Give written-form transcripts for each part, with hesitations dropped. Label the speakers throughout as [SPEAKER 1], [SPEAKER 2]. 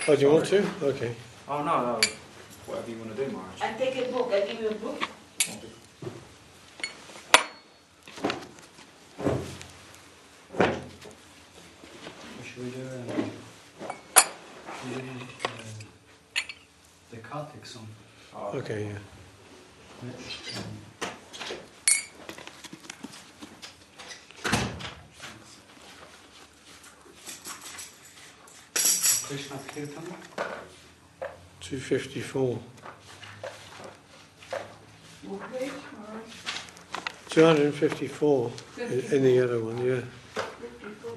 [SPEAKER 1] Oh, do you want to? Okay.
[SPEAKER 2] Oh no, whatever you want to do, Maharaj.
[SPEAKER 3] And take a book. I'll give you a book.
[SPEAKER 4] Should we do the Kartik song?
[SPEAKER 2] Oh,
[SPEAKER 1] Okay, yeah.
[SPEAKER 4] Krishna Kirtan?
[SPEAKER 1] 254.
[SPEAKER 3] What page, Maharaj?
[SPEAKER 1] 254 in the other one, yeah.
[SPEAKER 3] 54.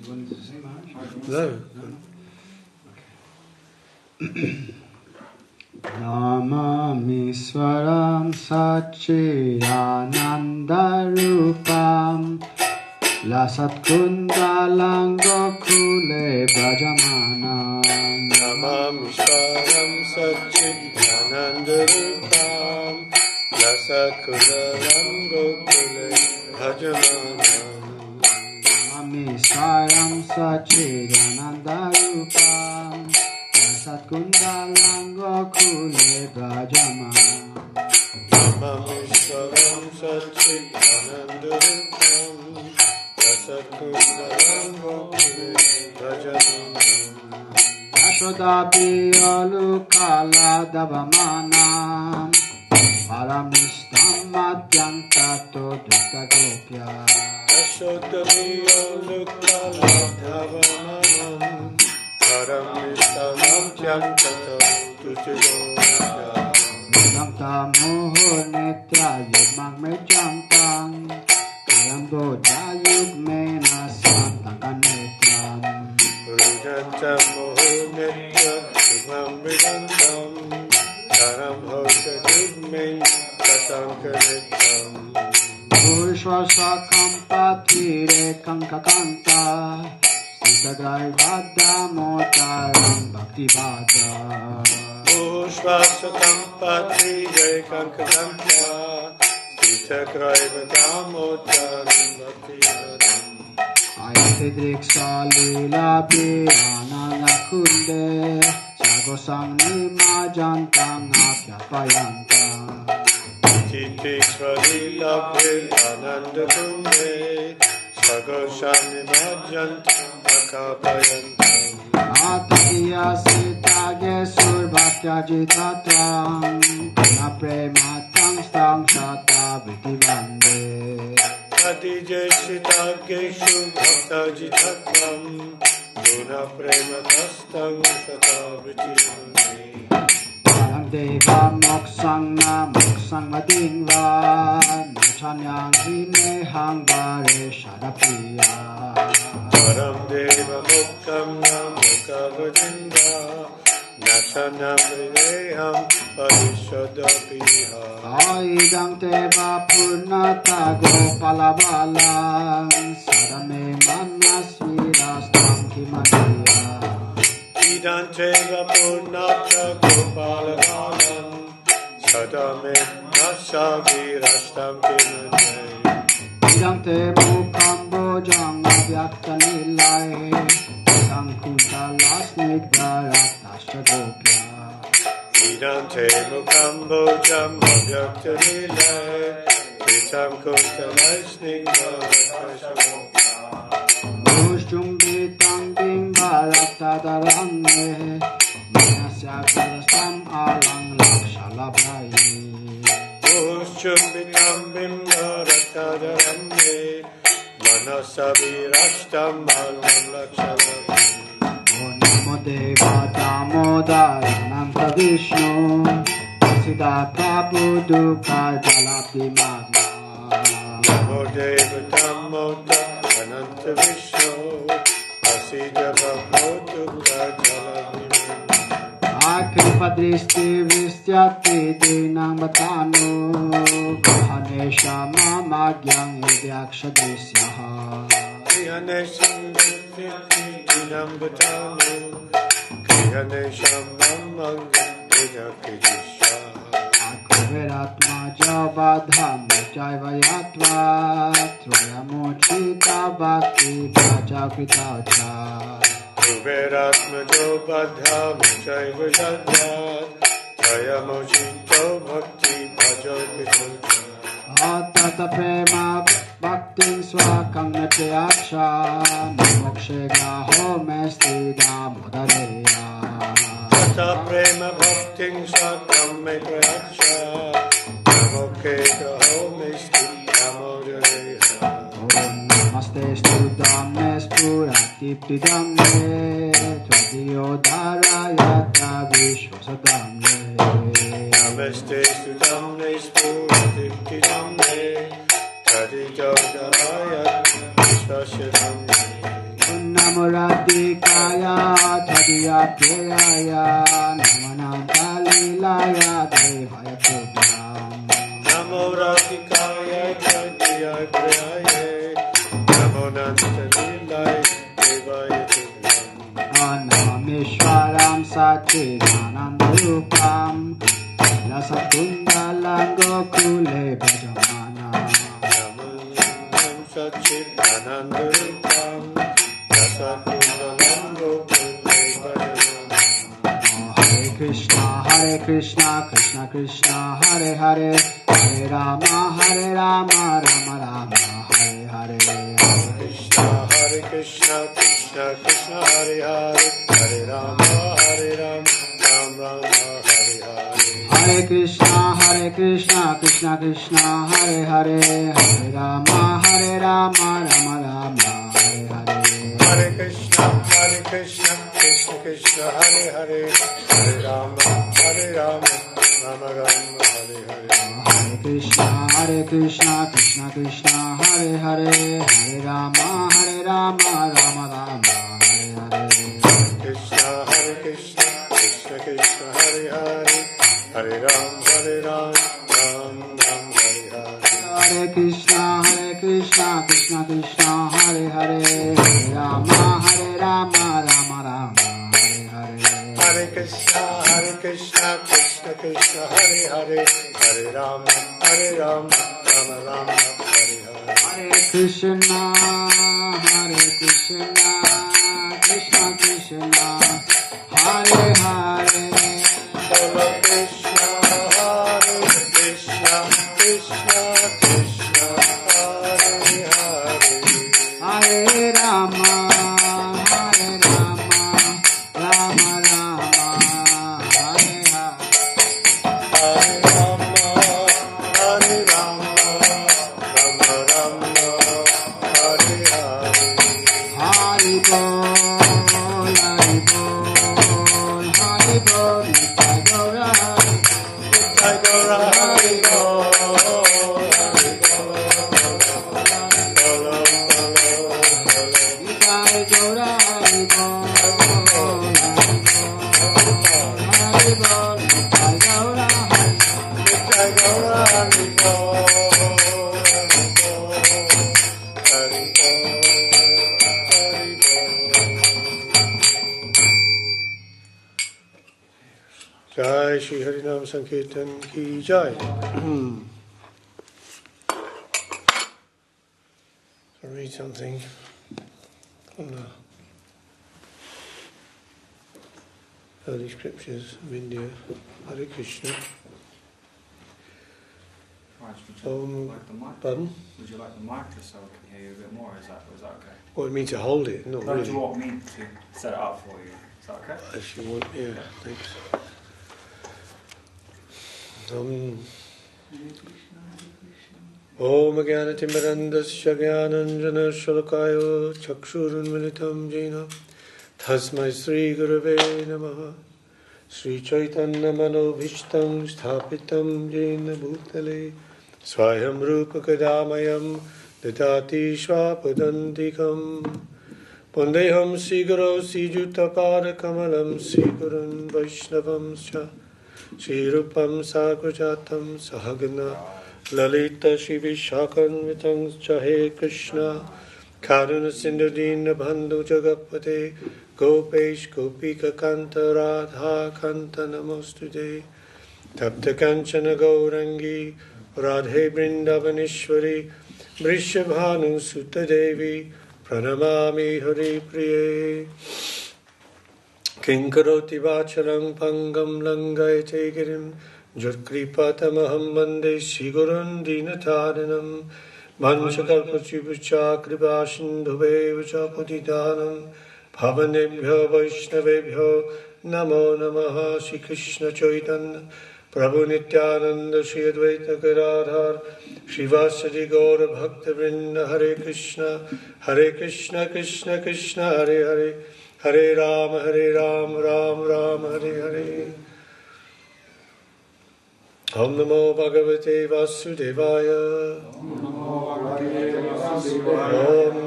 [SPEAKER 4] You wanted to sing, Maharaj?
[SPEAKER 1] No.
[SPEAKER 4] Namami Swaram Satchidanandarupam Lasatkundalang Gokule Brajamanam
[SPEAKER 1] Namami Swaram Satchidanandarupam Lasatkundalam Gokule Bhajamanam
[SPEAKER 4] Namami Swaram Satchidanandarupam Lasatkundalang Gokule Brajamanam
[SPEAKER 1] Namamishwaram Satchidanandarupam Lasatkundalam Gokule Bhajamanam
[SPEAKER 4] Yashodapi Olukala Davamanam Paramistam Madhyam Tato Dutta Gopya
[SPEAKER 1] Yashodamiya Lukala Dhavamanam Paramistamam Tyaktata Tujigosya
[SPEAKER 4] Namta Moho Netra Yugmang Mejantang Ayam Doja Yugmena Santaka Netram
[SPEAKER 1] Rujantam Mohunetya Sumam Vidantam Karam Hosha Jugme Satankanetam
[SPEAKER 4] Purishwasa Kampatire Kankakanta Sitagrai Vada Motaram Bhakti Vada
[SPEAKER 1] Pushvasatam Patri Jaikankampa Sitakraiva Damotam Bhakti-vadam
[SPEAKER 4] Ayatidrik Salila Pirananga Kunde Sagosang Nima Jantang Akyapayantang
[SPEAKER 1] Titikvalila Bhir Ananda Kunde Sagoshani Bhajantam Akapayantam
[SPEAKER 4] Atatiya Sitage Surbhakya Jitatvam Puna Prematang Stang Shata Vitivande
[SPEAKER 1] Adije Sitageshu Bhaktajitatvam Guna Prema Tastam Satavriti
[SPEAKER 4] Parang Deva Moksang Na Moksang Madingva Nachanyang Hinehang Vare Shadapriya
[SPEAKER 1] Param Deva Muktam Namukavadinda Nachanam Rineham Parishadapiha
[SPEAKER 4] Aidang Teva Purnata Gopalabalang Sadame Manasvirastam Kimaniya
[SPEAKER 1] Idanteva Purnata Gopalagalam Sadame Nasavirashtam Kimanye
[SPEAKER 4] Idang Te Mukam Bojang Avyakta Nilay Idang Kuntalas Nigdarat Ashagopya
[SPEAKER 1] Idante Mukambojam Abhyaktanile Vitam Kuntalaisnik
[SPEAKER 4] Mushchumbitam Bimbaratadaranne Manasya Kurasam Alang Lakshalabhayi
[SPEAKER 1] Ushchumbitam Bimbaratadaranne Manasavirashtam Alam Lakshalam
[SPEAKER 4] Namo Deva Damodara Ananta Vishnu Siddhartha Buddha Jalabdi Magna
[SPEAKER 1] Namo Deva Damodara Ananta Vishnu Asidha Bhagavata Jalabhi
[SPEAKER 4] Akripadristi Vistyati Dinam Batano Gahanesha Mamagyam Yadyakshadisyaha
[SPEAKER 1] Kriyanesham Dinam Batano Kriyanesham Mamangam Yadyakshadisyaha
[SPEAKER 4] Akuveratma Jabadham Jayvayatva Trayamochita Bhakti Prajakritacha
[SPEAKER 1] Kuberatma Jobadham Jaiva Yadvat Tayamoshito Bhakti Bhajakita
[SPEAKER 4] Atata Prema Bhaktin Swakam Natyaksha Mokshe Gaho Mesti Damodareya
[SPEAKER 1] Tata Prema Bhaktin Sakam Metraksha Namoke Gaho Misti Damodareha
[SPEAKER 4] Om Namaste Studamne Spuratiptidamne Tvadiyodharayata Vishwasadamne
[SPEAKER 1] Namaste Sudamne Spuratiktidamne Tadijodharayat Vishwashadamne
[SPEAKER 4] Namuradikaya Tadiyapyaya Namanantalilaya Devaya Tubhyam
[SPEAKER 1] Namo Radhikaya Jaya Jaya Namo Nantalilaya Devaya Tubhyam
[SPEAKER 4] Anamishwaram Sachidanandayupam Lasakundalam Gokule Bhajamana
[SPEAKER 1] Namo Satchidanandayupam Rasakundalam Gokule Bhajamana
[SPEAKER 4] Hare Krishna, Krishna Krishna, Hare Hare, Hare Rama, Rama Rama, Hare Hare.
[SPEAKER 1] Krishna Krishna, Krishna Krishna, Hare Hare, Hare Rama, Ram Rama, Hare Hare.
[SPEAKER 4] Hare Krishna, Krishna Krishna, Hare Hare, Hare Rama, Rama Rama, Hare Hare.
[SPEAKER 1] Hare Krishna, Krishna Krishna, Hare Hare, Hare Rama, Rama Rama, Hare Hare.
[SPEAKER 4] Hare Krishna, Krishna Krishna, Hare Hare, Hare Rama, Rama Rama, Hare Hare.
[SPEAKER 1] Krishna, Krishna Krishna, Hare Hare, Hare Ram, Ram Ram, Hare Hare.
[SPEAKER 4] Hare Krishna, Krishna Krishna, Hare Hare, Hare Rama, Rama Rama, Hare Hare.
[SPEAKER 1] Hare Krishna, Krishna Krishna, Hare Hare, Hare Ram, Ram Rama, Hare Hare.
[SPEAKER 4] Hare Krishna, Krishna Krishna, Hare Hare.
[SPEAKER 1] Bolo Krishna, Hare Krishna, Krishna Krishna, Hare Hare.
[SPEAKER 4] Hare Rama, Rama Rama, Hare Hare.
[SPEAKER 1] Hare Rama, Hare Rama, Rama Rama, Hare Hare.
[SPEAKER 4] Hari Bol, Hari Bol, Hari Bol, Nitai Gaura,
[SPEAKER 1] Nitai Gaura, Hare Bol, Hare Bol, Bolo,
[SPEAKER 4] Nitai Gaura, Hari Bol, Hari Bol, Nitai Gaura,
[SPEAKER 1] Nitai Gaura, Hare Bol, Hare Bol, Hare Bol. Jai Shri Harinam Sankirtan Ki Jai. I'll read something from the early scriptures of India. Hare Krishna.
[SPEAKER 2] Raj, would you like the mic?
[SPEAKER 1] Pardon?
[SPEAKER 2] Would you like the mic just so I can hear you a bit more? Is that okay?
[SPEAKER 1] What, it means to hold it? Not
[SPEAKER 2] No, do
[SPEAKER 1] really.
[SPEAKER 2] you want me to set it up for you? Is that okay?
[SPEAKER 1] If you want, yeah, thanks. Om Jnanatimirandasya Jnananjana Shalakayo Chakshurunmilitam Jena Tasmai Sri Gurave Namaha Sri Chaitanya Manobhishtam Sthapitam Jena Bhutale Swayam Rupa Kadamayam Dadati Swapadantikam Vandeham Siguro Sijutapara Kamalam Sigurun Vaishnavam Sha Shirupam Sagrajatam Sahagana Lalita Shivishakam Vitang Chahe Krishna Karuna Sindhudina Bandhu Jagapate Gopesh Gopika Kanta Radha Kanta Namostude Tapta Kanchana Gaurangi Radhe Brindavanishwari Vrishabhanu Sutta Devi Pranamami Hari Priye Kinkaroti Vacharam Pangam Langayate Girim Jurkripatamaham Vande Sigurun Dinataranam Manchakalpachipucha Kripasindhuve Vachapudidanam Bhavanebhyo Vaishnavebhyo Namo Namaha Shri Krishna Chaitanya Prabhu Nityananda Shri Advaita Gadadhar Srivasadi Gaura Bhakta Vrinda Hare Krishna Krishna Krishna Hare Hare Hare Ram Ram Hare Hare Om Namo Bhagavate Vasudevaya Om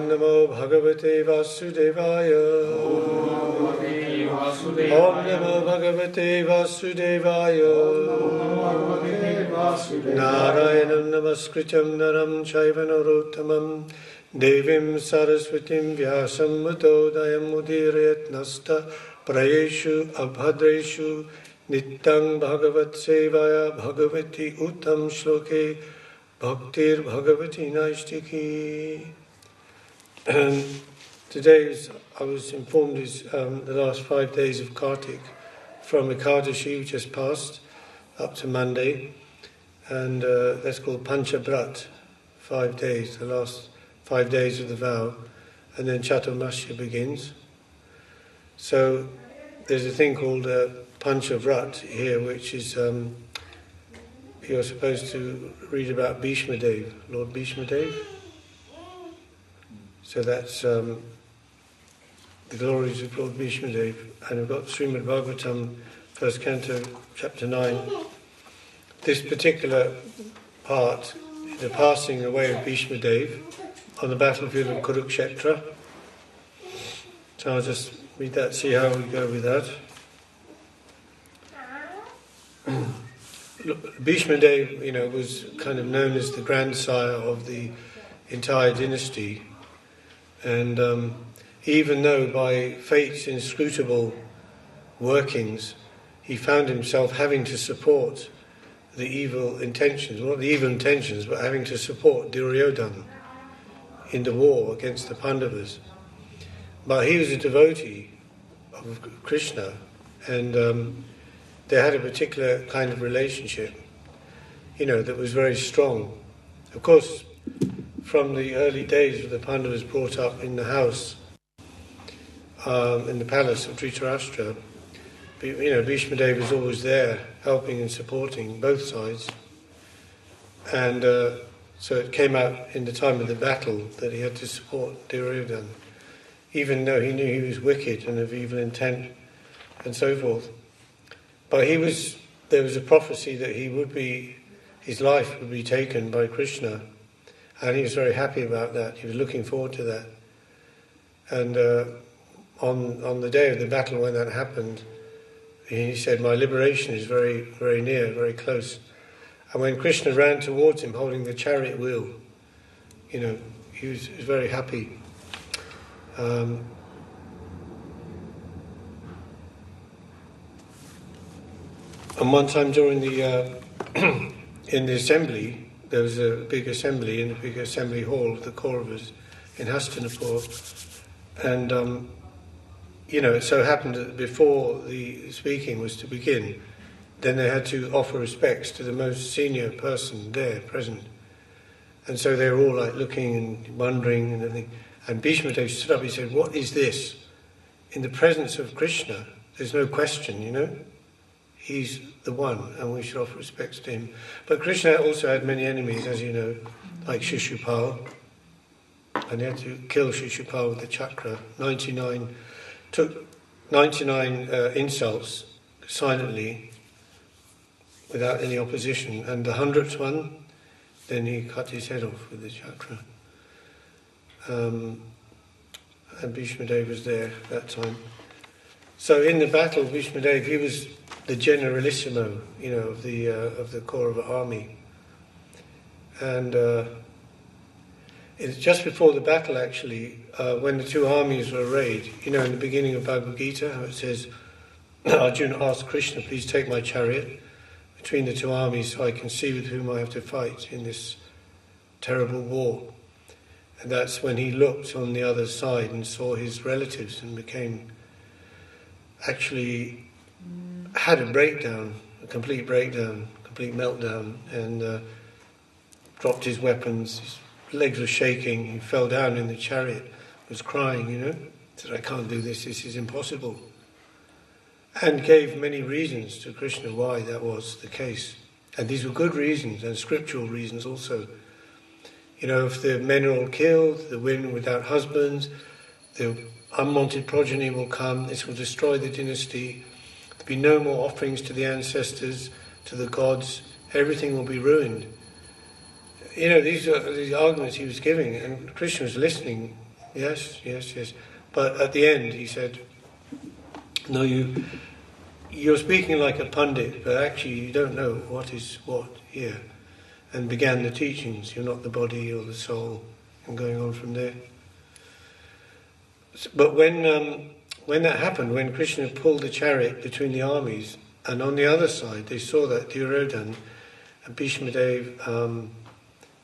[SPEAKER 1] Namo Bhagavate Vasudevaya Om Namo Bhagavate Vasudevaya Narayanam Namaskritam Naram Chaiva Narottamam Devim Saraswatim Vyasam Mutodayam Udirayat Nasta Prayeshu Abhadreshu Nityang Bhagavat Sevaya Bhagavati Uttam Shloke Bhaktir Bhagavati Naistiki. Today, I was informed, is the last 5 days of Kartik, from Ekadashi just passed up to Monday, and that's called Panchabrat, 5 days, the last 5 days of the vow, and then Chaturmasya begins. So there's a thing called Panchavrat here, which is you're supposed to read about Bhishma Dev, Lord Bhishma Dev. So that's the glories of Lord Bhishma Dev. And we've got Srimad Bhagavatam, first canto, chapter 9. This particular part is the passing away of Bhishma Dev on the battlefield of Kurukshetra. So I'll just read that, see how we go with that. Bhishma Dev, was kind of known as the grandsire of the entire dynasty, and even though by fate's inscrutable workings he found himself having to support the evil intentions, well, not the evil intentions, but having to support Duryodhana in the war against the Pandavas. But he was a devotee of Krishna, and they had a particular kind of relationship, that was very strong. Of course, from the early days of the Pandavas brought up in the house, in the palace of Dhritarashtra, Bhishma Dev was always there, helping and supporting both sides. And so it came out in the time of the battle that he had to support Duryodhana, even though he knew he was wicked and of evil intent and so forth. But there was a prophecy that his life would be taken by Krishna, and he was very happy about that. He was looking forward to that. And on the day of the battle when that happened, he said, "My liberation is very, very near, very close." And when Krishna ran towards him holding the chariot wheel, he was very happy. And one time during the in the assembly, there was a big assembly in the big assembly hall of the Kauravas in Hastinapur, and it so happened that before the speaking was to begin, then they had to offer respects to the most senior person there present, and so they were all like looking and wondering and everything. And Bhishma Dev stood up. He said, "What is this? In the presence of Krishna, there's no question, He's the one, and we should offer respects to him." But Krishna also had many enemies, as you know, like Shishupal, and he had to kill Shishupal with the chakra. 99 insults silently, without any opposition, and the 100th one, then he cut his head off with the chakra. and Bhishma Dev was there at that time. So in the battle, Bhishma Dev, he was the generalissimo, of the Kaurava army. And it's just before the battle, actually, when the two armies were arrayed, in the beginning of Bhagavad Gita, how it says, Arjuna asked Krishna, please take my chariot between the two armies so I can see with whom I have to fight in this terrible war. And that's when he looked on the other side and saw his relatives and actually had a breakdown, a complete meltdown, and dropped his weapons. His legs were shaking. He fell down in the chariot, was crying, said, I can't do this is impossible. And gave many reasons to Krishna why that was the case. And these were good reasons, and scriptural reasons also. If the men are all killed, the women without husbands, the unwanted progeny will come, this will destroy the dynasty, there'll be no more offerings to the ancestors, to the gods, everything will be ruined. These are these arguments he was giving, and Krishna was listening, yes. But at the end he said, no, you're speaking like a pundit, but actually you don't know what is what here. And began the teachings, you're not the body or the soul, and going on from there. But when that happened, when Krishna pulled the chariot between the armies, and on the other side they saw that Duryodhana and Bhishma Dev,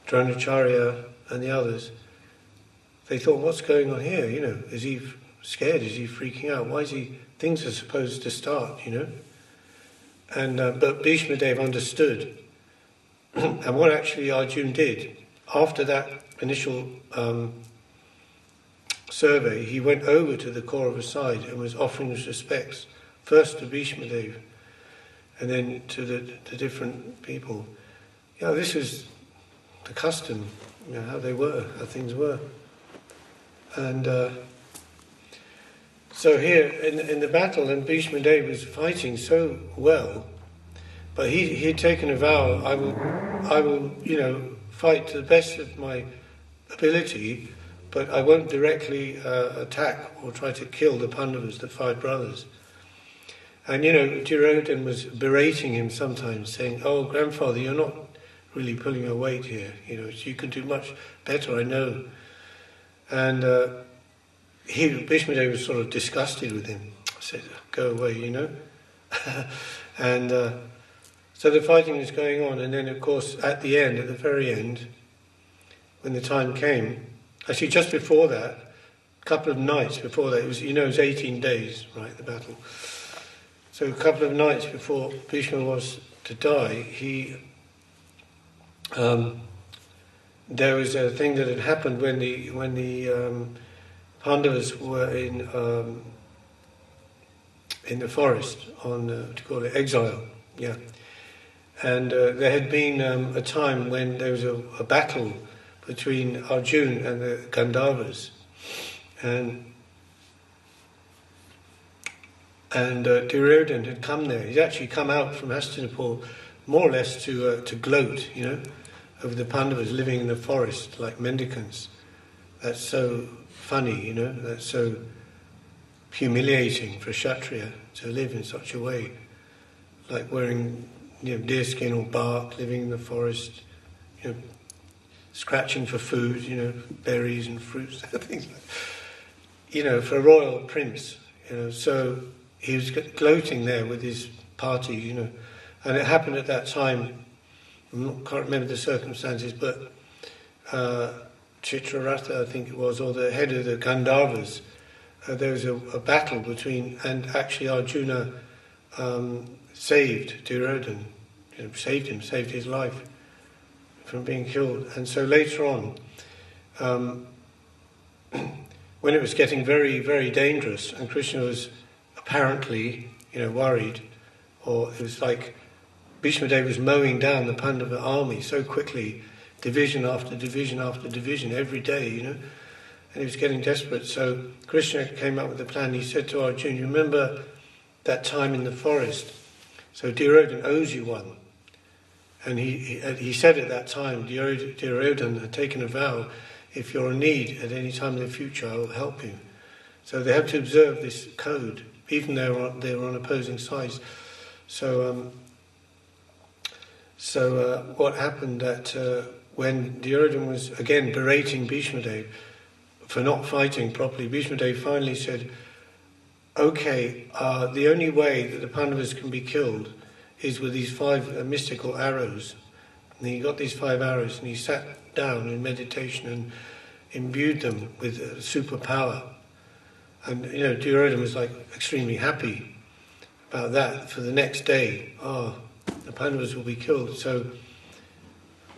[SPEAKER 1] Dronacharya and the others, they thought, what's going on here? Is he scared? Is he freaking out? Why is he? Things are supposed to start, And but Bhishma Dev understood. And what actually Arjuna did, after that initial survey, he went over to the Kaurava side and was offering his respects, first to Bhishma Dev, and then to the different people. This is the custom, how things were. And so here in the battle, and Bhishma Dev was fighting so well, but he had taken a vow, I will, fight to the best of my ability, but I won't directly attack or try to kill the Pandavas, the five brothers. And Duryodhana was berating him sometimes, saying, oh, grandfather, you're not really pulling your weight here, you can do much better, I know. And Bhishma Dev was sort of disgusted with him. I said, go away, And so the fighting was going on, and then of course at the very end, when the time came, actually just before that, a couple of nights before that, it was 18 days, right, the battle. So a couple of nights before Bhishma was to die, there was a thing that had happened when the Pandavas were in the forest on exile, yeah. And there had been a time when there was a battle between Arjuna and the Gandharvas, and Duryodhana had come there. He'd actually come out from Hastinapur more or less to gloat, over the Pandavas living in the forest like mendicants. That's so funny, that's so humiliating for a Kshatriya to live in such a way, like wearing deerskin or bark, living in the forest, scratching for food, berries and fruits, things like that. For a royal prince, so he was gloating there with his party, and it happened at that time, can't remember the circumstances, but Chitraratha, I think it was, or the head of the Gandharvas, there was a battle between, and actually Arjuna saved Duryodhana, saved his life from being killed. And so later on, when it was getting very, very dangerous, and Krishna was apparently, worried, or it was like Bhishma Dev was mowing down the Pandava army so quickly, division after division after division, every day, and he was getting desperate. So Krishna came up with a plan. He said to Arjuna, you remember that time in the forest? So Duryodhana owes you one. And he said at that time, Duryodhana had taken a vow, if you're in need at any time in the future, I will help you. So they have to observe this code, even though they're on opposing sides. So what happened that when Duryodhana was again berating Bhishma Dev for not fighting properly, Bhishma Dev finally said, okay, the only way that the Pandavas can be killed is with these 5 mystical arrows. And he got these 5 arrows and he sat down in meditation and imbued them with superpower. And Duryodhana was like extremely happy about that. For the next day, the Pandavas will be killed.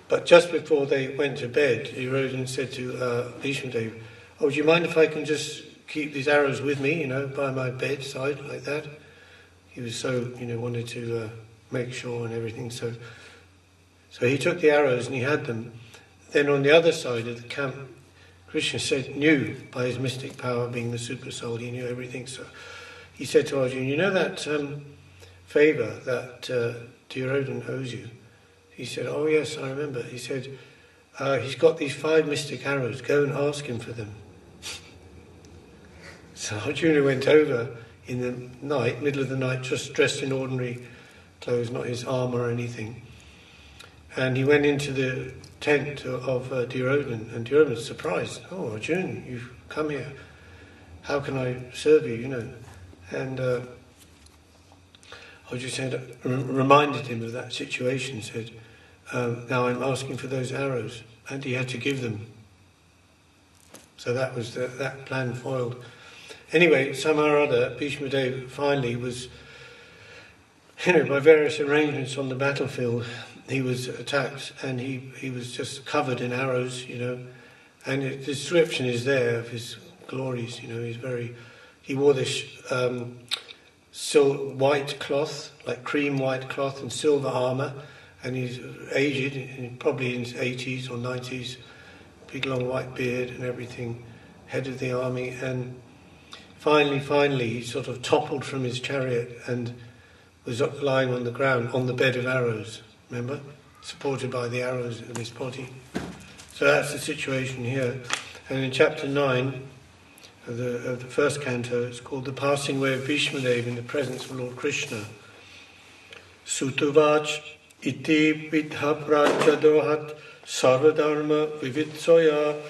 [SPEAKER 1] But just before they went to bed, Duryodhana said to Bhishma Dev, "Oh, do you mind if I can just keep these arrows with me, by my bedside like that?" He was so, wanted to make sure and everything. So he took the arrows and he had them. Then on the other side of the camp, Krishna knew by his mystic power, being the super soul, he knew everything. So he said to Arjuna, "You know that favour that Duryodhana owes you?" He said, "Oh yes, I remember." He said, "He's got these 5 mystic arrows. Go and ask him for them." So Arjuna went over in the night, middle of the night, just dressed in ordinary clothes, not his armour or anything. And he went into the tent of Duryodhana, and Duryodhana was surprised. "Oh, Arjuna, you've come here. How can I serve you, And Arjuna reminded him of that situation, said, "Now I'm asking for those arrows." And he had to give them. So that was that plan foiled. Anyway, somehow or other, Bhishma Dev finally was, by various arrangements on the battlefield, he was attacked and he was just covered in arrows, and the description is there of his glories, he wore this white cloth, like cream white cloth and silver armour, and he's aged, probably in his 80s or 90s, big long white beard and everything, head of the army, and finally he sort of toppled from his chariot and was lying on the ground on the bed of arrows, remember? Supported by the arrows of his body. So that's the situation here. And in chapter 9 of the first canto, it's called The Passing Away of Bhishma Dev in the Presence of Lord Krishna. Sutuvach iti vidha prajadohat sarvadharma vivitsoya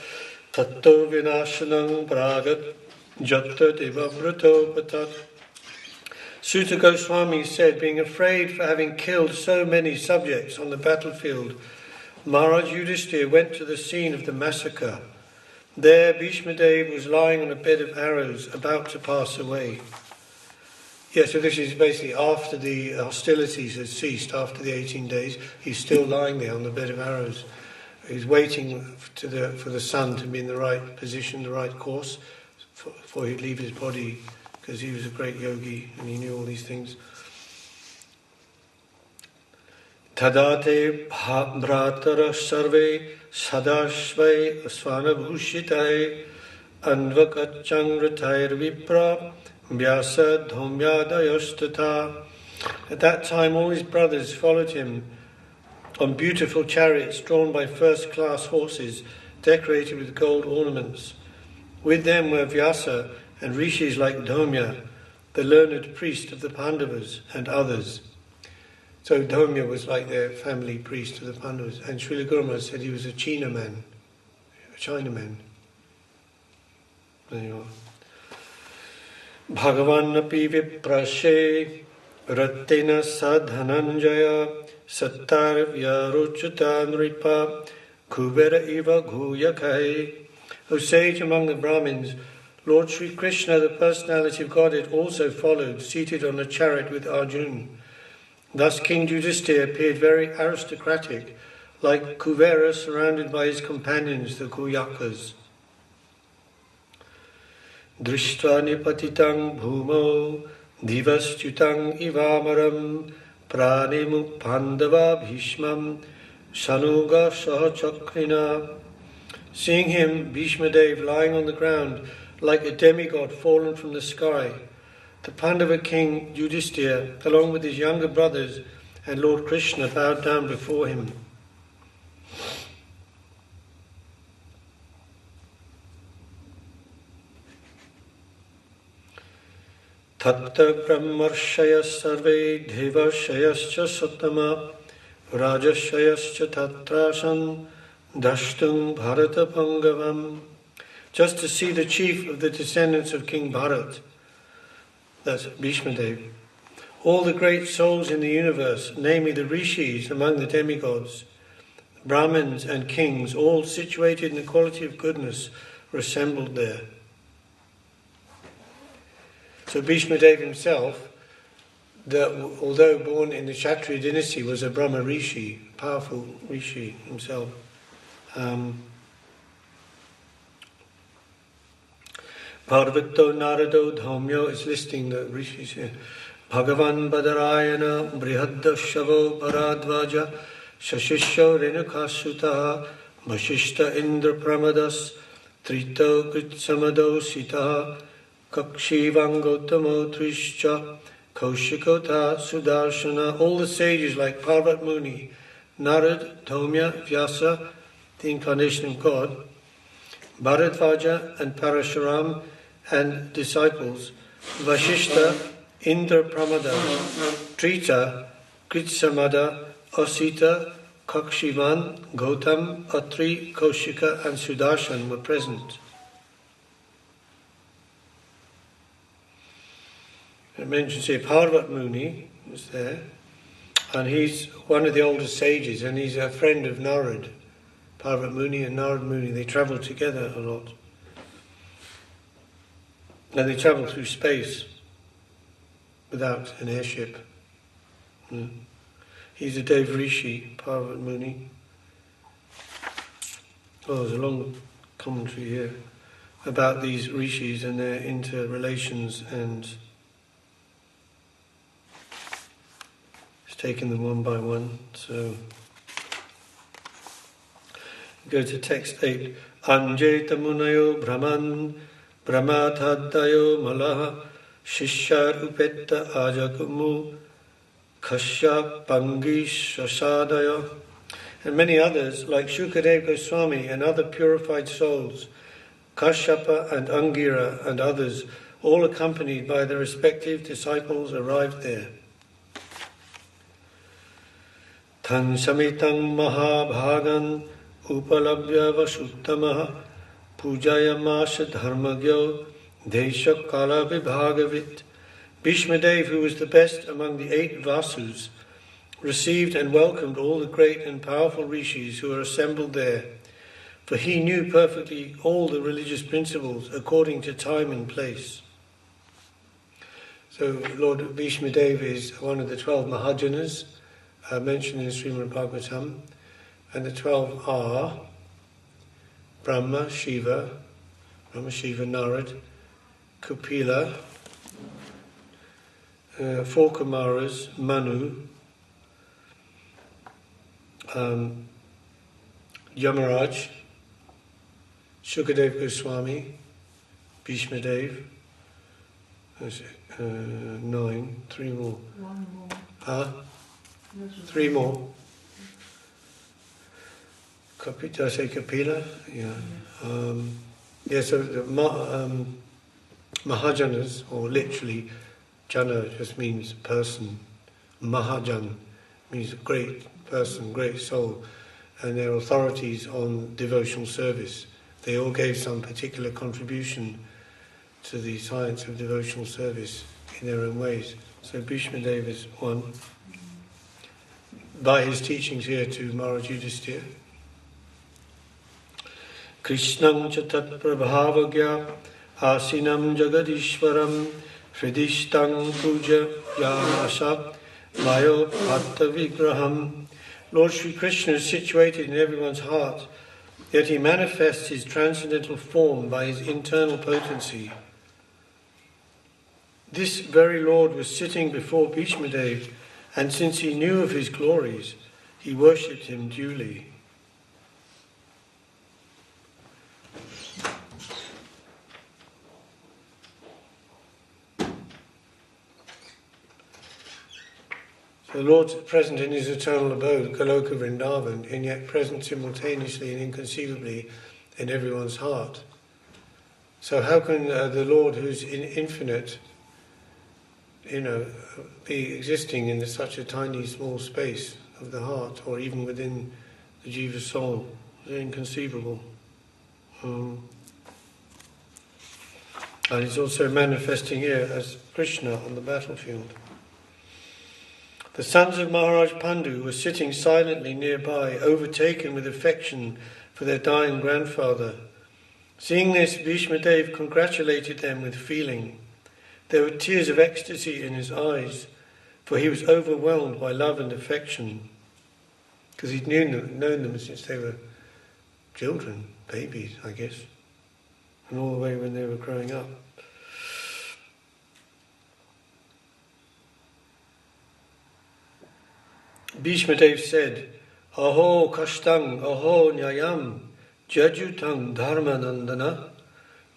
[SPEAKER 1] tato vinashanam pragat jatta devavruto patat. Suta Goswami said, being afraid for having killed so many subjects on the battlefield, Maharaj Yudhishthira went to the scene of the massacre. There Bhishma Dev was lying on a bed of arrows, about to pass away. Yeah, so this is basically after the hostilities had ceased, after the 18 days. He's still lying there on the bed of arrows. He's waiting for the sun to be in the right position, the right course, before he'd leave his body, because he was a great yogi and he knew all these things. Tadate bhratara sarve sadashvai svanabhushitae anvakachang ratair vipra vyasa dhomyadayastata. At that time all his brothers followed him on beautiful chariots drawn by first-class horses decorated with gold ornaments. With them were Vyasa and rishis like Dhaumya, the learned priest of the Pandavas, and others. So Dhaumya was like their family priest of the Pandavas. And Srila Guru Maharaj said he was a Chinaman. There you are. Bhagavan api viprashe ratena sadhananjaya sattar vyaruchuta nripa kubera iva guyakai. O sage among the Brahmins, Lord Sri Krishna, the personality of Godhead, also followed, seated on a chariot with Arjuna. Thus King Yudhishthira appeared very aristocratic, like Kuvera surrounded by his companions, the Guyakas. Drishtva nipatitang bhumo divastyutang ivamaram pranimuk pandava bhishmam sanuga sahachakrina. Seeing him, Bhishma Dev, lying on the ground like a demigod fallen from the sky, the Pandava king Yudhishthira, along with his younger brothers and Lord Krishna, bowed down before him. Tatta brahmarshaya sarve devashayascha sattama rajashayascha tatrasan dashtum bharata pangavam. Just to see the chief of the descendants of King Bharat, that's Bhishma Dev, all the great souls in the universe, namely the rishis among the demigods, Brahmins and kings, all situated in the quality of goodness, were assembled there. So Bhishma Dev himself, although born in the Kshatriya dynasty, was a Brahma Rishi, powerful Rishi himself. Parvato Narado Dhaumyo is listing the rishis here. Bhagavan Badarayana Brihadda Shavo Bharadvaja Shashisho Renukasuta Vashishta Indra Pramadas Trito Kritsamado Sita Kakshivangotamo Trishcha Kaushikota Sudarshana. All the sages like Parvat Muni, Narad, Dhaumya, Vyasa, the incarnation of God, Bharadvaja and Parashuram and disciples, Vashishta, Indra Pramada, Trita, Kritsamada, Asita, Kakshivan, Gautam, Atri, Kaushika and Sudarshan were present. It mentions here Parvat Muni was there, and he's one of the oldest sages, and he's a friend of Narad. Parvat Muni and Narad Muni, they travel together a lot. And they travel through space without an airship. He's a Dev Rishi, Parvat Muni. Oh, there's a long commentary here about these rishis and their interrelations, and it's taken them one by one. So go to text 8. Anjeta munayo brahman brahmatadayo malaha shishya upetta ajakumu khashya pangi shasadaya. And many others, like Shukadeva Goswami and other purified souls, Kashyapa and Angira and others, all accompanied by their respective disciples, arrived there. Tan samitang mahabhagan upalabhya vasuttamaha pujayamasha dharmagyo desha kala vibhagavit. Bhishma Dev, who was the best among the 8 Vasus, received and welcomed all the great and powerful rishis who were assembled there, for he knew perfectly all the religious principles according to time and place. So Lord Bhishma Dev is one of the 12 Mahajanas mentioned in Srimad Bhagavatam, and the 12 are Brahma, Shiva, Narad, Kapila, 4 Kumaras, Manu, Yamaraj, Shukadeva Goswami, Bhishma Dev, 9, 3 more.
[SPEAKER 3] One more.
[SPEAKER 1] Huh? 3 more. Did I say Kapila? Yeah. So the Mahajanas, or literally, Jana just means person. Mahajan means great person, great soul. And they're authorities on devotional service. They all gave some particular contribution to the science of devotional service in their own ways. So Bhishma Dev is one. By his teachings here to Maharaj Yudhisthira. Krishnam chatat prabhavagya asinam jagadishwaram hridishtang puja yamasa mayo bhatta vigraham. Lord Sri Krishna is situated in everyone's heart, yet he manifests his transcendental form by his internal potency. This very Lord was sitting before Bhishma Dev, and since he knew of his glories, he worshipped him duly. The Lord's present in his eternal abode, Goloka Vrindavan, and yet present simultaneously and inconceivably in everyone's heart. So how can the Lord, who's infinite, be existing in such a tiny, small space of the heart, or even within the jiva soul. It's inconceivable. And it's also manifesting here as Krishna on the battlefield. The sons of Maharaj Pandu were sitting silently nearby, overtaken with affection for their dying grandfather. Seeing this, Bhishma Dev congratulated them with feeling. There were tears of ecstasy in his eyes, for he was overwhelmed by love and affection, because he'd known them since they were children, babies, I guess, and all the way when they were growing up. Bhishma Dev said, "Aho kashtang, aho nyayam, jajutang dharmanandana,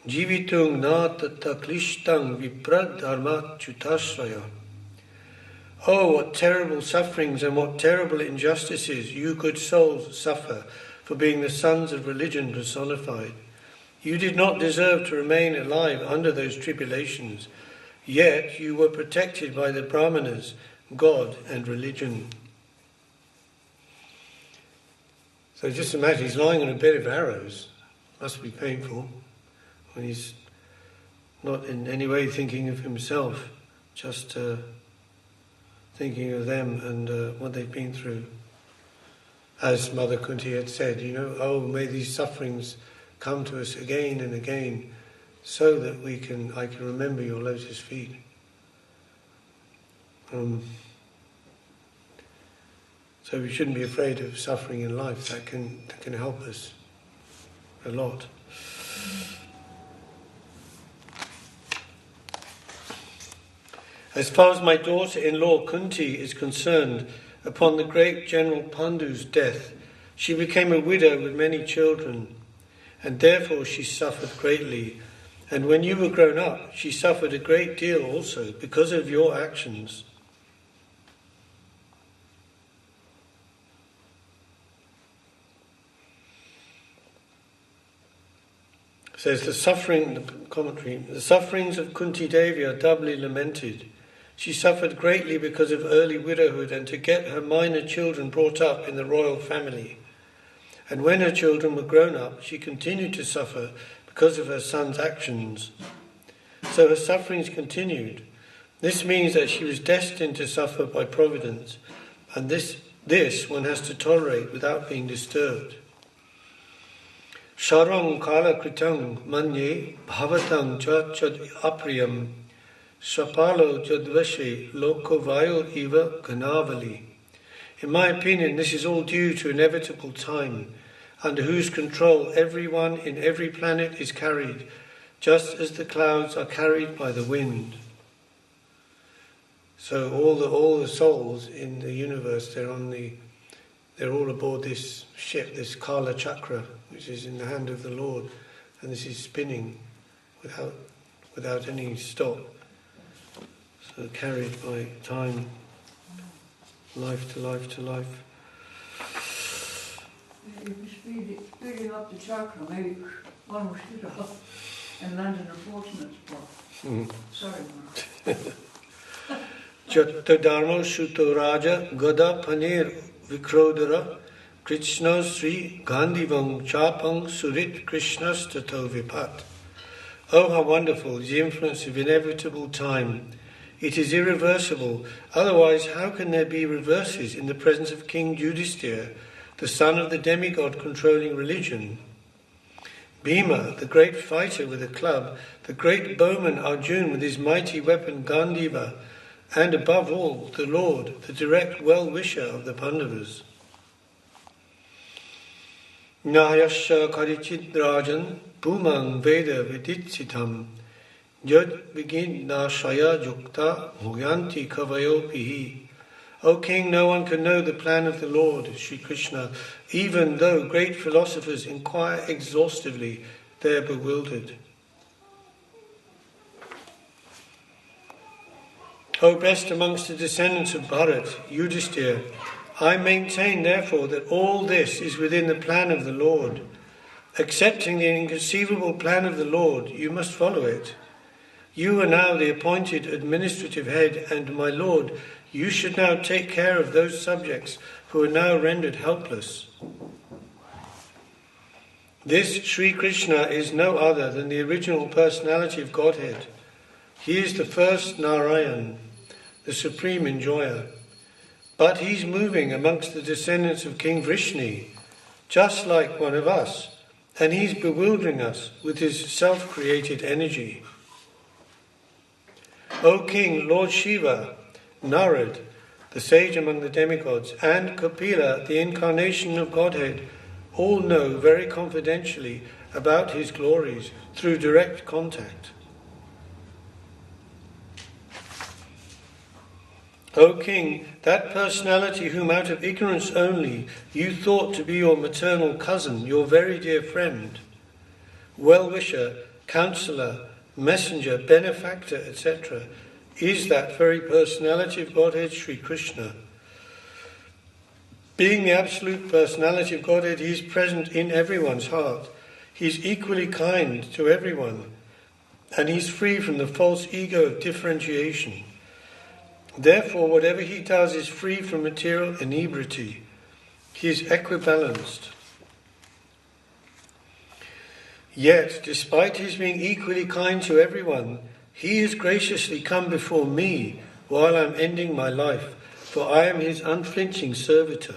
[SPEAKER 1] jivitung na tataklishtang viprad dharmat chutasraya." Oh, what terrible sufferings and what terrible injustices you good souls suffer for being the sons of religion personified. You did not deserve to remain alive under those tribulations, yet you were protected by the Brahmanas, God and religion. So just imagine, he's lying on a bed of arrows. Must be painful when he's not in any way thinking of himself, just thinking of them and what they've been through. As Mother Kunti had said, oh, may these sufferings come to us again and again, so that I can remember your lotus feet. So we shouldn't be afraid of suffering in life. That can help us a lot. As far as my daughter-in-law Kunti is concerned, upon the great General Pandu's death, she became a widow with many children, and therefore she suffered greatly. And when you were grown up, she suffered a great deal also because of your actions. Says the sufferings of Kunti Devi are doubly lamented. She suffered greatly because of early widowhood and to get her minor children brought up in the royal family. And when her children were grown up, she continued to suffer because of her son's actions. So her sufferings continued. This means that she was destined to suffer by providence, and this one has to tolerate without being disturbed. Sharang kala kritang manye bhavatang chad apriyam Sapalo jadvashe lokovayo eva ganavali. In my opinion, this is all due to inevitable time, under whose control everyone in every planet is carried, just as the clouds are carried by the wind. So all the souls in the universe, they're all aboard this ship, this Kala Chakra, which is in the hand of the Lord, and this is spinning without any stop. So carried by time, life to life to life.
[SPEAKER 3] If you're speeding up the chakra, maybe one will shoot off and land in a fortunate spot. Sorry, Mark.
[SPEAKER 1] Chattadharma Shuto Raja Gada Panir Vikrodara Krishna Sri Gandhivam Chapang Surit Krishnas Tato Vipat. Oh, how wonderful is the influence of inevitable time. It is irreversible, otherwise how can there be reverses in the presence of King Yudhisthira, the son of the demigod controlling religion? Bhima, the great fighter with a club, the great bowman Arjun with his mighty weapon Gandiva, and above all, the Lord, the direct well-wisher of the Pandavas. Nayasya Karichit Rajan Bhumang Veda Viditsitam Jad Vigin Nashaya Jukta Hoyanti Kavayo Pihi. O King, no one can know the plan of the Lord, Sri Krishna, even though great philosophers inquire exhaustively, they are bewildered. O best amongst the descendants of Bharat, Yudhisthira, I maintain therefore that all this is within the plan of the Lord. Accepting the inconceivable plan of the Lord, you must follow it. You are now the appointed administrative head, and my lord, you should now take care of those subjects who are now rendered helpless. This Sri Krishna is no other than the original personality of Godhead. He is the first Narayan, the supreme enjoyer. But he's moving amongst the descendants of King Vrishni, just like one of us, and he's bewildering us with his self-created energy. O King, Lord Shiva, Narad, the sage among the demigods, and Kapila, the incarnation of Godhead, all know very confidentially about his glories through direct contact. O King, that personality whom out of ignorance only you thought to be your maternal cousin, your very dear friend, well-wisher, counsellor, messenger, benefactor, etc., is that very personality of Godhead, Sri Krishna. Being the absolute personality of Godhead, he is present in everyone's heart. He is equally kind to everyone, and he is free from the false ego of differentiation. Therefore, whatever he does is free from material inebriety. He is equibalanced. Yet, despite his being equally kind to everyone, he has graciously come before me while I am ending my life, for I am his unflinching servitor.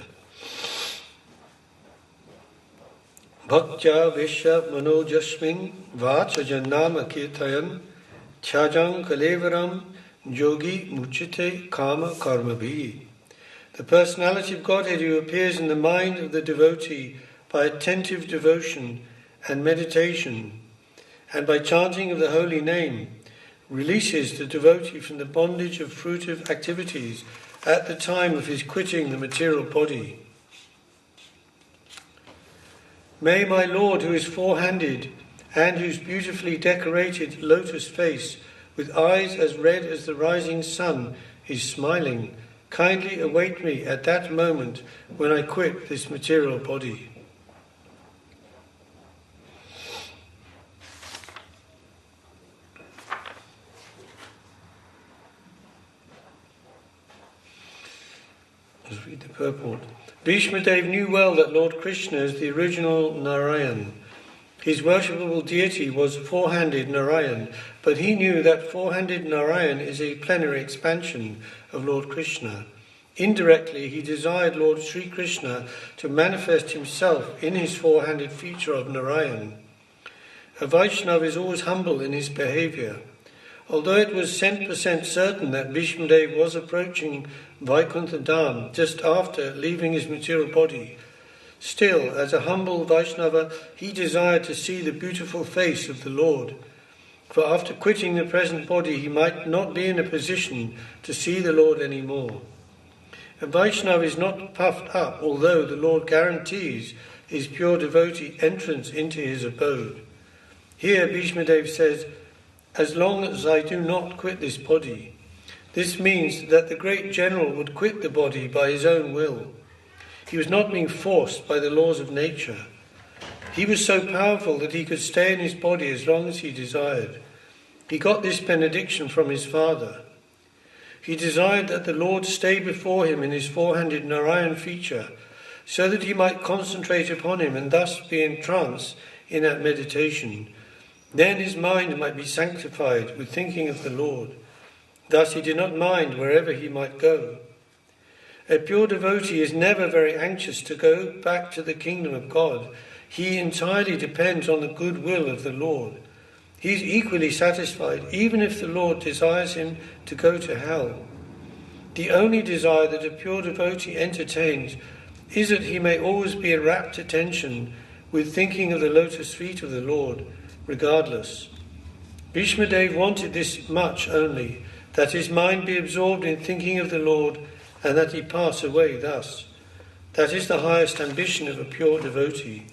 [SPEAKER 1] Bhaktya Vishya Manojasmin Vacha Jannama Kirtayan Chajang Kalevaram Yogi Muchite Kama Karmabhi. The personality of Godhead who appears in the mind of the devotee by attentive devotion and meditation, and by chanting of the holy name, releases the devotee from the bondage of fruitive activities at the time of his quitting the material body. May my Lord, who is four-handed and whose beautifully decorated lotus face, with eyes as red as the rising sun, is smiling, kindly await me at that moment when I quit this material body. Let's read the purport. Bhishma Dev knew well that Lord Krishna is the original Narayan. His worshipable deity was four-handed Narayan, but he knew that four-handed Narayan is a plenary expansion of Lord Krishna. Indirectly, he desired Lord Sri Krishna to manifest himself in his four-handed feature of Narayan. A Vaishnava is always humble in his behaviour. Although it was 100% certain that Bhishma Dev was approaching Vaikuntha Dham just after leaving his material body, still, as a humble Vaishnava, he desired to see the beautiful face of the Lord. For after quitting the present body, he might not be in a position to see the Lord any more. A Vaishnava is not puffed up, although the Lord guarantees his pure devotee entrance into his abode. Here Bhishma Dev says, as long as I do not quit this body. This means that the great general would quit the body by his own will. He was not being forced by the laws of nature. He was so powerful that he could stay in his body as long as he desired. He got this benediction from his father. He desired that the Lord stay before him in his four-handed Narayan feature, so that he might concentrate upon him and thus be in trance in that meditation. Then his mind might be sanctified with thinking of the Lord. Thus he did not mind wherever he might go. A pure devotee is never very anxious to go back to the kingdom of God. He entirely depends on the good will of the Lord. He is equally satisfied, even if the Lord desires him to go to hell. The only desire that a pure devotee entertains is that he may always be in rapt attention with thinking of the lotus feet of the Lord, regardless. Bhishma Dev wanted this much only, that his mind be absorbed in thinking of the Lord and that he pass away thus. That is the highest ambition of a pure devotee.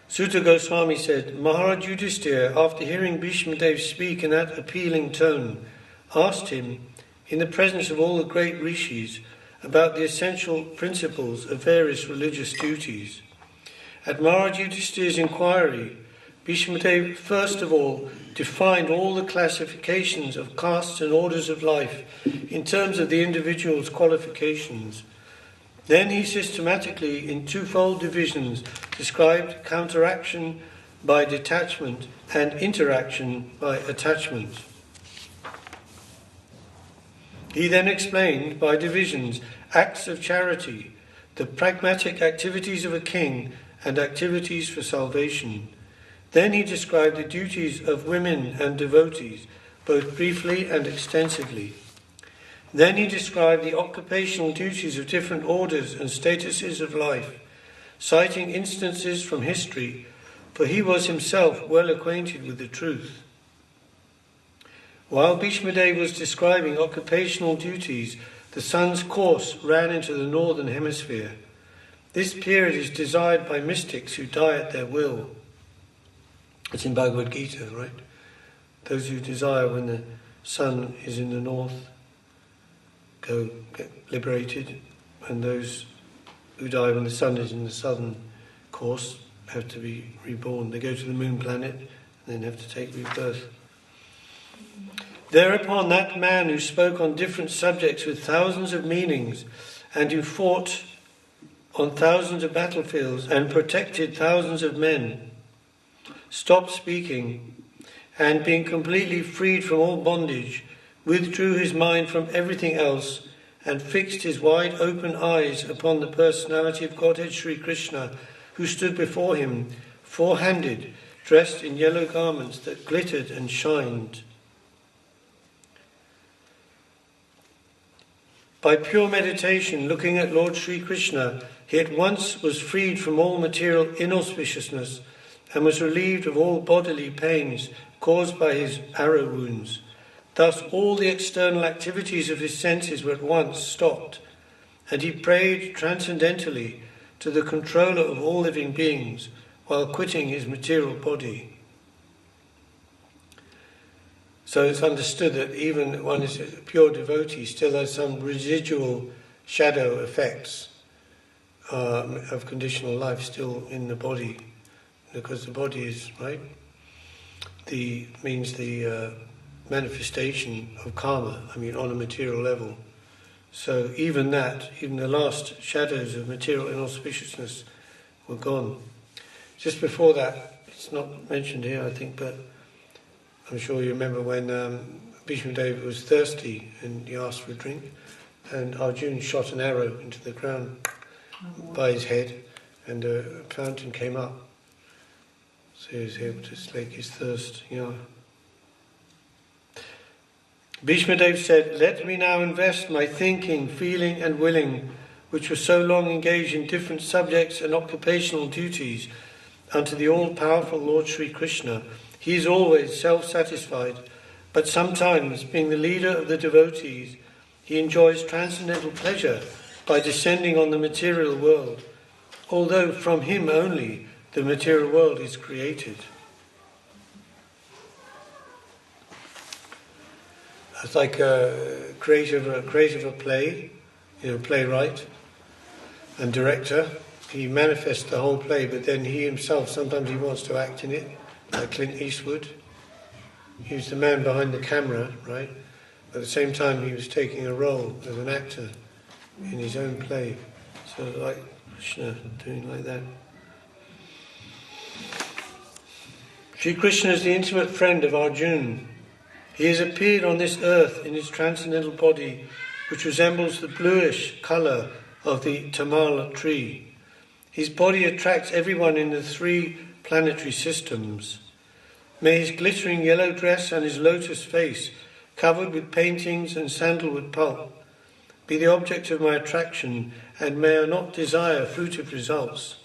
[SPEAKER 1] Sutta Goswami said, Maharaj Yudhisthira, after hearing Bhishma Dev speak in that appealing tone, asked him, in the presence of all the great rishis, about the essential principles of various religious duties. At Maharaj Yudhisthira's inquiry, Bhishma Dev first of all defined all the classifications of castes and orders of life in terms of the individual's qualifications. Then he systematically, in twofold divisions, described counteraction by detachment and interaction by attachment. He then explained by divisions acts of charity, the pragmatic activities of a king, and activities for salvation. Then he described the duties of women and devotees, both briefly and extensively. Then he described the occupational duties of different orders and statuses of life, citing instances from history, for he was himself well acquainted with the truth. While Bhishma Dev was describing occupational duties, the sun's course ran into the northern hemisphere. This period is desired by mystics who die at their will. It's in Bhagavad Gita, right? Those who desire when the sun is in the north get liberated, and those who die when the sun is in the southern course have to be reborn. They go to the moon planet and then have to take rebirth. Thereupon that man who spoke on different subjects with thousands of meanings, and who fought on thousands of battlefields and protected thousands of men, stopped speaking, and being completely freed from all bondage, withdrew his mind from everything else and fixed his wide open eyes upon the personality of Godhead Sri Krishna, who stood before him, four-handed, dressed in yellow garments that glittered and shined. By pure meditation, looking at Lord Sri Krishna, he at once was freed from all material inauspiciousness and was relieved of all bodily pains caused by his arrow wounds. Thus all the external activities of his senses were at once stopped, and he prayed transcendentally to the controller of all living beings while quitting his material body. So it's understood that even one is a pure devotee still has some residual shadow effects of conditional life still in the body, because the body is, right, means the manifestation of karma, on a material level. So even the last shadows of material inauspiciousness were gone. Just before that, it's not mentioned here, I think, but I'm sure you remember when Bhishma Dev was thirsty and he asked for a drink, and Arjuna shot an arrow into the ground by his head, and a fountain came up. So he was able to slake his thirst, Bhishma Dev said, "Let me now invest my thinking, feeling and willing, which were so long engaged in different subjects and occupational duties, unto the all-powerful Lord Sri Krishna. He is always self-satisfied, but sometimes, being the leader of the devotees, he enjoys transcendental pleasure by descending on the material world, although from him only the material world is created." It's like a creator of a play, playwright and director. He manifests the whole play, but then he himself, sometimes he wants to act in it, like Clint Eastwood. He was the man behind the camera, right? But at the same time he was taking a role as an actor in his own play. So like Krishna doing like that. Sri Krishna is the intimate friend of Arjuna. He has appeared on this earth in his transcendental body, which resembles the bluish colour of the tamala tree. His body attracts everyone in the 3 planetary systems. May his glittering yellow dress and his lotus face, covered with paintings and sandalwood pulp, be the object of my attraction, and may I not desire fruitive results.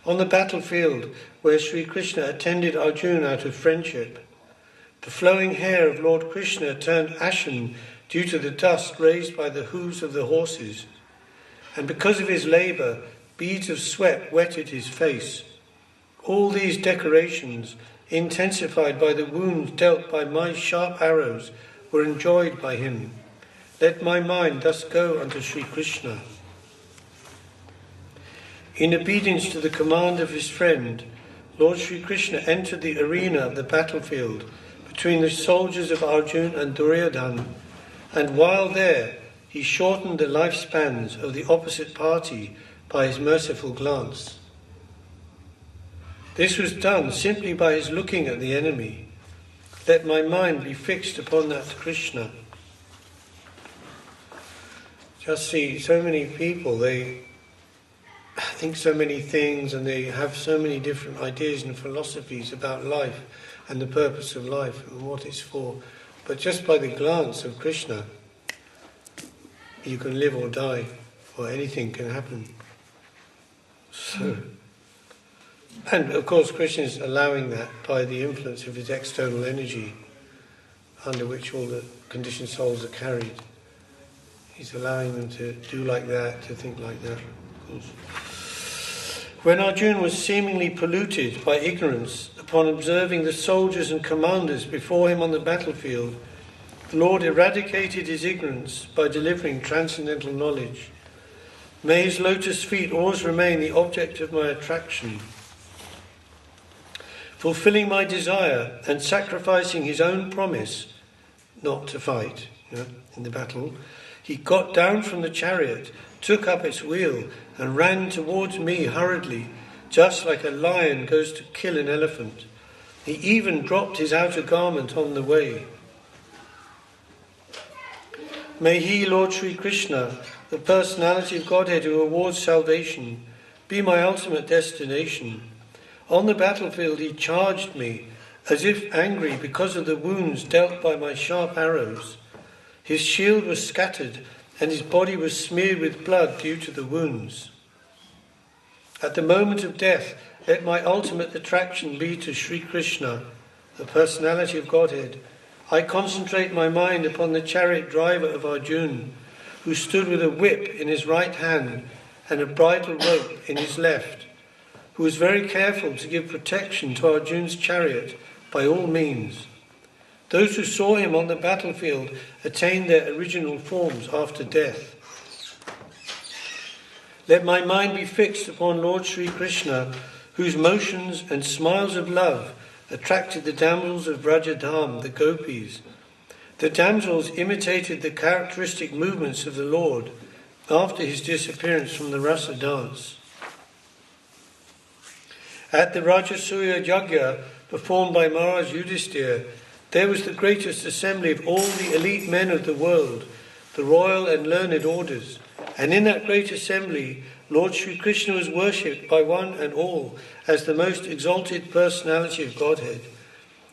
[SPEAKER 1] On the battlefield, where Sri Krishna attended Arjuna out of friendship, the flowing hair of Lord Krishna turned ashen due to the dust raised by the hooves of the horses, and because of his labour, beads of sweat wetted his face. All these decorations, intensified by the wounds dealt by my sharp arrows, were enjoyed by him. Let my mind thus go unto Sri Krishna. In obedience to the command of his friend, Lord Sri Krishna entered the arena of the battlefield between the soldiers of Arjuna and Duryodhana, and while there he shortened the lifespans of the opposite party by his merciful glance. This was done simply by his looking at the enemy. Let my mind be fixed upon that Krishna. Just see, so many people, they think so many things and they have so many different ideas and philosophies about life and the purpose of life and what it's for. But just by the glance of Krishna, you can live or die, or anything can happen. So, and of course Krishna is allowing that by the influence of his external energy, under which all the conditioned souls are carried. He's allowing them to do like that, to think like that, of course. When Arjuna was seemingly polluted by ignorance upon observing the soldiers and commanders before him on the battlefield, the Lord eradicated his ignorance by delivering transcendental knowledge. May his lotus feet always remain the object of my attraction. Fulfilling my desire and sacrificing his own promise not to fight in the battle, he got down from the chariot, took up its wheel, and ran towards me hurriedly, just like a lion goes to kill an elephant. He even dropped his outer garment on the way. May he, Lord Sri Krishna, the personality of Godhead who awards salvation, be my ultimate destination. On the battlefield he charged me, as if angry because of the wounds dealt by my sharp arrows. His shield was scattered, and his body was smeared with blood due to the wounds. At the moment of death, let my ultimate attraction be to Sri Krishna, the personality of Godhead. I concentrate my mind upon the chariot driver of Arjuna, who stood with a whip in his right hand and a bridle rope in his left, who was very careful to give protection to Arjuna's chariot by all means. Those who saw him on the battlefield attained their original forms after death. Let my mind be fixed upon Lord Sri Krishna, whose motions and smiles of love attracted the damsels of Vrajadham, the gopis. The damsels imitated the characteristic movements of the Lord after his disappearance from the rasa dance. At the Rajasuya Yajna performed by Maharaj Yudhisthira, there was the greatest assembly of all the elite men of the world, the royal and learned orders. And in that great assembly, Lord Sri Krishna was worshipped by one and all as the most exalted personality of Godhead.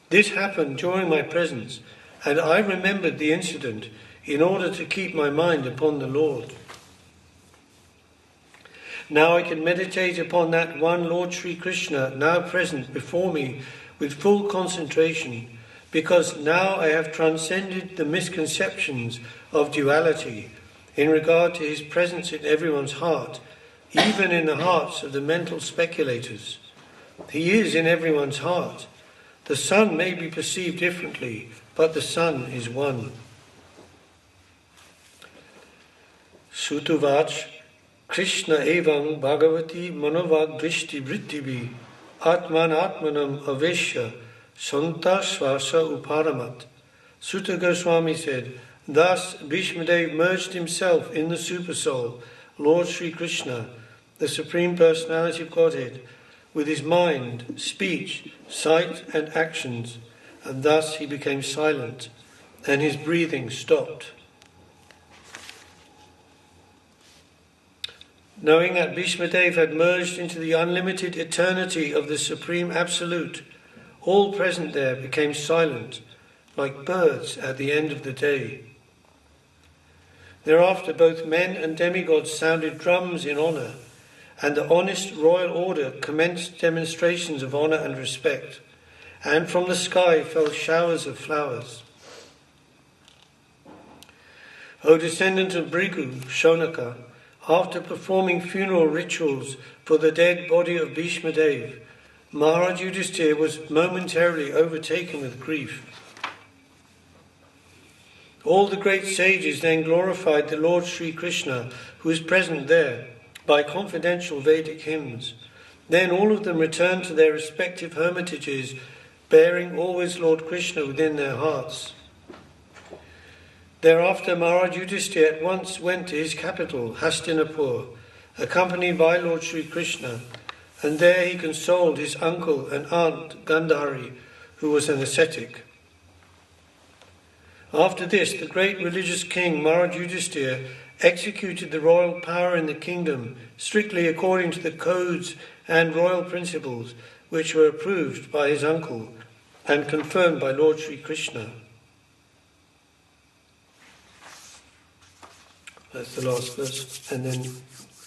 [SPEAKER 1] This happened during my presence, and I remembered the incident in order to keep my mind upon the Lord. Now I can meditate upon that one Lord Sri Krishna now present before me with full concentration, because now I have transcended the misconceptions of duality in regard to his presence in everyone's heart, even in the hearts of the mental speculators. He is in everyone's heart. The sun may be perceived differently, but the sun is one. Sutuvach Krishna evam bhagavati manovag drishti vrittivi atman atmanam aveshya santa svasa uparamat. Sutta Goswami said, thus Bhishmadev merged himself in the Supersoul, Lord Sri Krishna, the Supreme Personality of Godhead, with his mind, speech, sight and actions, and thus he became silent, and his breathing stopped. Knowing that Bhishmadev had merged into the unlimited eternity of the Supreme Absolute, all present there became silent, like birds at the end of the day. Thereafter both men and demigods sounded drums in honour, and the honest royal order commenced demonstrations of honour and respect, and from the sky fell showers of flowers. O descendant of Bhrigu, Shonaka, after performing funeral rituals for the dead body of Bhishmadev, Maharaj Yudhisthira was momentarily overtaken with grief. All the great sages then glorified the Lord Sri Krishna, who is present there, by confidential Vedic hymns. Then all of them returned to their respective hermitages, bearing always Lord Krishna within their hearts. Thereafter Maharaj Yudhisthira at once went to his capital, Hastinapur, accompanied by Lord Sri Krishna, and there he consoled his uncle and aunt Gandhari, who was an ascetic. After this, the great religious king Maharaj Yudhisthira executed the royal power in the kingdom strictly according to the codes and royal principles which were approved by his uncle and confirmed by Lord Sri Krishna. That's the last verse. And then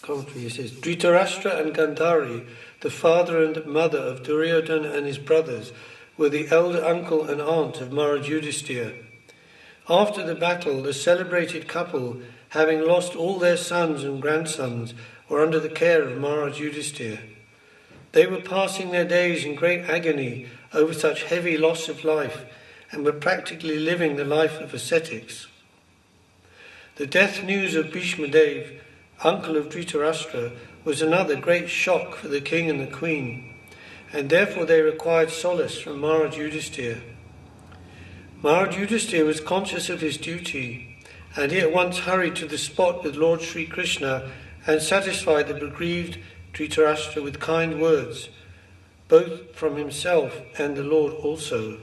[SPEAKER 1] commentary says, Dhritarashtra and Gandhari, the father and mother of Duryodhana and his brothers, were the elder uncle and aunt of Maharaj Yudhisthira. After the battle, the celebrated couple, having lost all their sons and grandsons, were under the care of Maharaj Yudhisthira. They were passing their days in great agony over such heavy loss of life and were practically living the life of ascetics. The death news of Bhishma Dev, uncle of Dhritarashtra, was another great shock for the king and the queen, and therefore they required solace from Maharaj Yudhisthira. Maharaj Yudhisthira was conscious of his duty, and he at once hurried to the spot with Lord Sri Krishna and satisfied the bereaved Dhritarashtra with kind words, both from himself and the Lord also.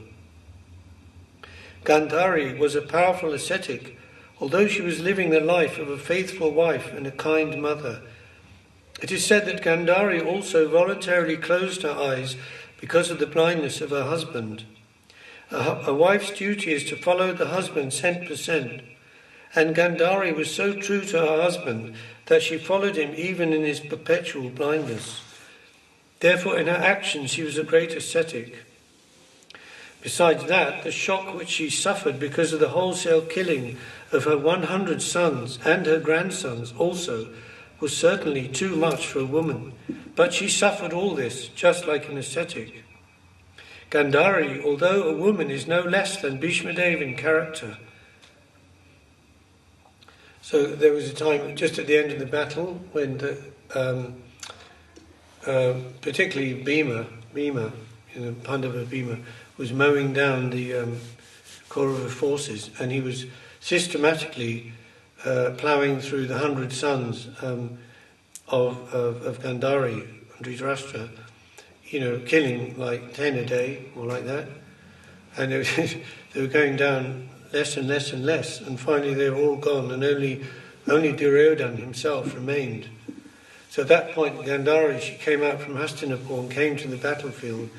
[SPEAKER 1] Gandhari was a powerful ascetic, although she was living the life of a faithful wife and a kind mother. It is said that Gandhari also voluntarily closed her eyes because of the blindness of her husband. A wife's duty is to follow the husband cent per cent, and Gandhari was so true to her husband that she followed him even in his perpetual blindness. Therefore, in her actions, she was a great ascetic. Besides that, the shock which she suffered because of the wholesale killing of her 100 sons and her grandsons also was certainly too much for a woman. But she suffered all this, just like an ascetic. Gandhari, although a woman, is no less than Bhishma Dev in character. So there was a time just at the end of the battle when particularly Bhima, Pandava Bhima, was mowing down the Kaurava forces, and he was systematically ploughing through the 100 sons of Gandhari, Dhritarashtra, killing like 10 a day or like that, and they were going down less and less and less, and finally they were all gone, and only Duryodhana himself remained. So at that point, Gandhari, she came out from Hastinapur and came to the battlefield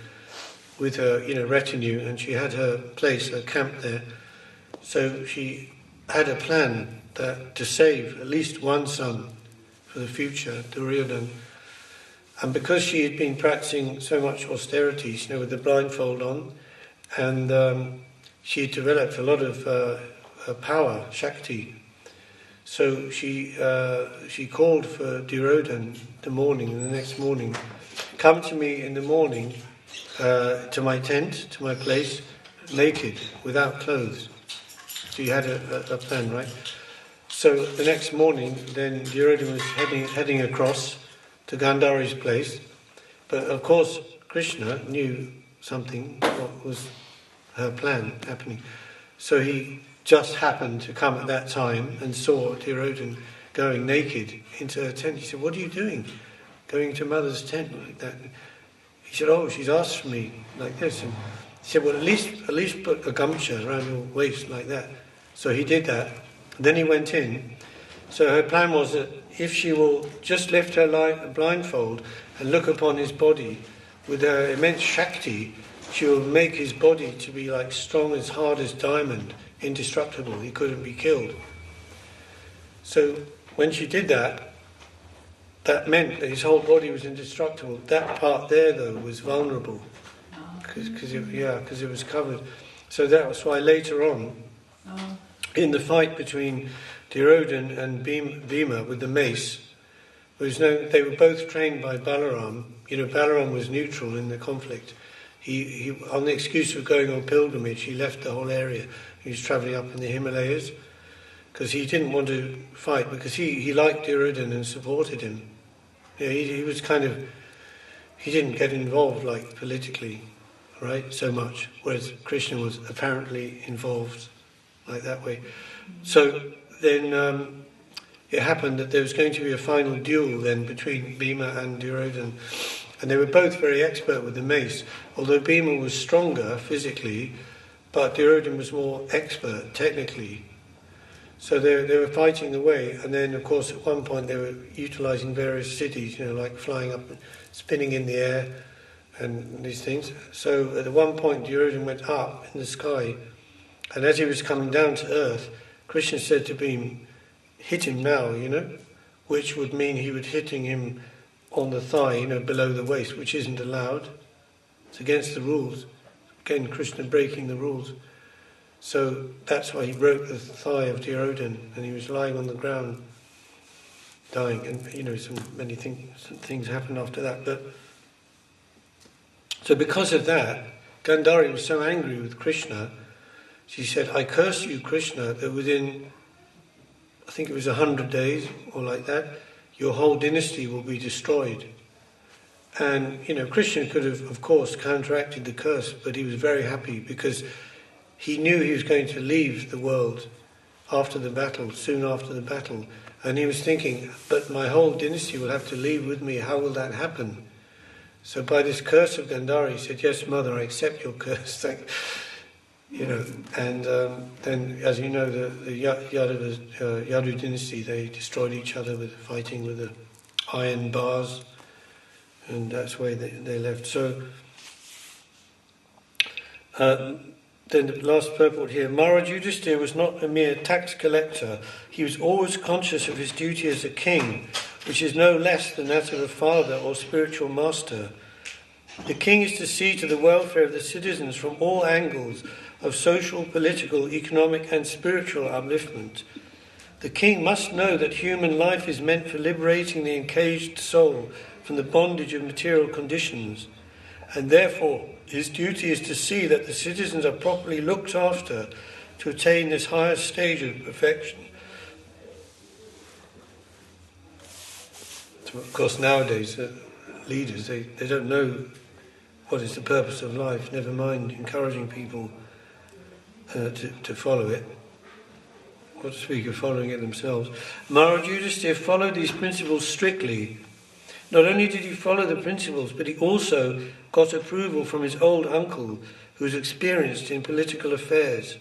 [SPEAKER 1] with her, retinue, and she had her place, her camp there. So she had a plan to save at least one son for the future, Duryodhana. And because she had been practicing so much austerity, with the blindfold on, and she had developed a lot of power, Shakti. So she called for Duryodhana the next morning, come to me in the morning, to my tent, to my place, naked, without clothes. So you had a plan, right? So the next morning, then Duryodhana was heading across to Gandhari's place, but of course Krishna knew something, what was her plan happening. So he just happened to come at that time and saw Duryodhana going naked into her tent. He said, "What are you doing? Going to mother's tent like that?" He said, "Oh, she's asked for me like this." And he said, "Well, at least put a gamcha around your waist like that." So he did that. Then he went in. So her plan was that if she will just lift her blindfold and look upon his body with her immense Shakti, she will make his body to be like strong as hard as diamond, indestructible. He couldn't be killed. So when she did that, that meant that his whole body was indestructible. That part there, though, was vulnerable because it was covered. So that was why later on, in the fight between Duryodhana and Bhima with the mace, they were both trained by Balaram. Balaram was neutral in the conflict. He on the excuse of going on pilgrimage, he left the whole area. He was travelling up in the Himalayas because he didn't want to fight, because he liked Duryodhana and supported him. He was kind of he didn't get involved like politically, right, so much, whereas Krishna was apparently involved like that way. So then it happened that there was going to be a final duel then between Bhima and Duryodhana, and they were both very expert with the mace, although Bhima was stronger physically, but Duryodhana was more expert technically. So they were fighting away, and then of course at one point they were utilising various cities, like flying up, spinning in the air, and these things. So at one point Duryodhana went up in the sky, and as he was coming down to earth, Krishna said to Bhima, hit him now, which would mean he would hitting him on the thigh, below the waist, which isn't allowed. It's against the rules. Again, Krishna breaking the rules. So that's why he broke the thigh of Duryodhana, and he was lying on the ground, dying. And many things happened after that. But so because of that, Gandhari was so angry with Krishna. She said, "I curse you, Krishna, that within, I think it was 100 days or like that, your whole dynasty will be destroyed." And Krishna could have, of course, counteracted the curse, but he was very happy because he knew he was going to leave the world after the battle, soon after the battle. And he was thinking, but my whole dynasty will have to leave with me, how will that happen? So by this curse of Gandhari, he said, "Yes, mother, I accept your curse." And then, as you know, the Yadu dynasty, they destroyed each other with fighting with the iron bars, and that's why they left. So, then the last purport here, Maharaj Yudhisthira was not a mere tax collector. He was always conscious of his duty as a king, which is no less than that of a father or spiritual master. The king is to see to the welfare of the citizens from all angles of social, political, economic and spiritual upliftment. The king must know that human life is meant for liberating the encaged soul from the bondage of material conditions, and therefore his duty is to see that the citizens are properly looked after to attain this higher stage of perfection. So of course nowadays leaders, they don't know what is the purpose of life, never mind encouraging people to follow it, or to speak of following it themselves. Maharaj Yudhisthira followed these principles strictly. Not only did he follow the principles, but he also got approval from his old uncle, who was experienced in political affairs.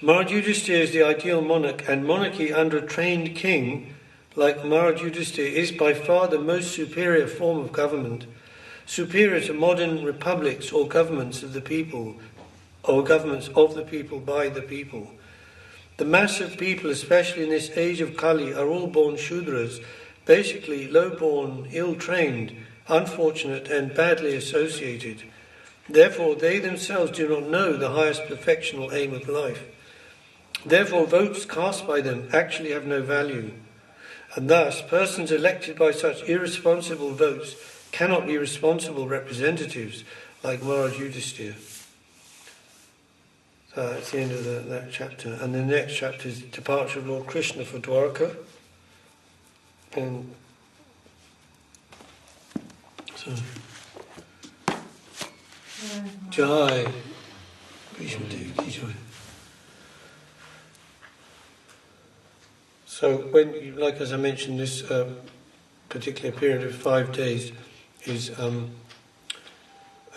[SPEAKER 1] Maharaj Yudhisthira is the ideal monarch, and monarchy under a trained king like Maharaj Yudhisthira is by far the most superior form of government, superior to modern republics or governments of the people, or governments of the people by the people. The mass of people, especially in this age of Kali, are all born Shudras, basically low-born, ill-trained, unfortunate and badly associated. Therefore, they themselves do not know the highest perfectional aim of life. Therefore, votes cast by them actually have no value. And thus, persons elected by such irresponsible votes cannot be responsible representatives like Maharaj Yudhisthira. So that's the end of that chapter. And the next chapter is departure of Lord Krishna for Dwarka. And so, Jai. So when, like as I mentioned, this particular period of 5 days is, and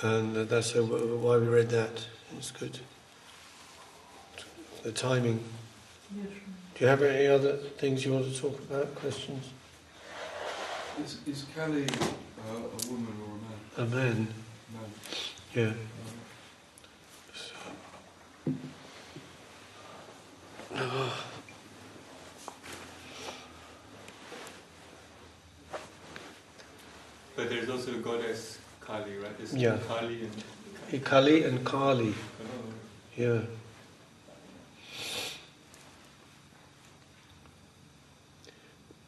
[SPEAKER 1] that's why we read that. It's good. The timing.
[SPEAKER 3] Yes.
[SPEAKER 1] Do you have any other things you want to talk about? Questions?
[SPEAKER 2] Is Kali a woman or
[SPEAKER 1] A
[SPEAKER 2] a man?
[SPEAKER 1] man.
[SPEAKER 2] Man.
[SPEAKER 1] Yeah.
[SPEAKER 2] But there's also a goddess Kali, right? It's
[SPEAKER 1] Yeah.
[SPEAKER 2] Kali and
[SPEAKER 1] Kali and Kali. Yeah.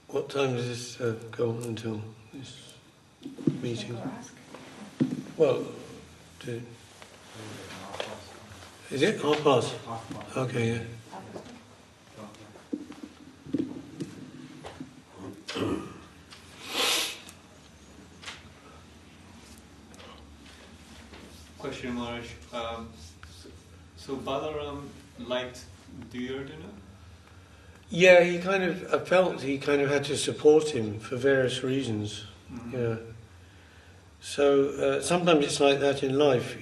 [SPEAKER 1] What time does this go on until, this meeting? Well, is it 1:30? Okay, yeah.
[SPEAKER 5] question, Maharaj. So Balaram liked Duryodhana?
[SPEAKER 1] Yeah, he kind of, I felt he kind of had to support him for various reasons.
[SPEAKER 5] Mm-hmm.
[SPEAKER 1] Yeah. So sometimes it's like that in life,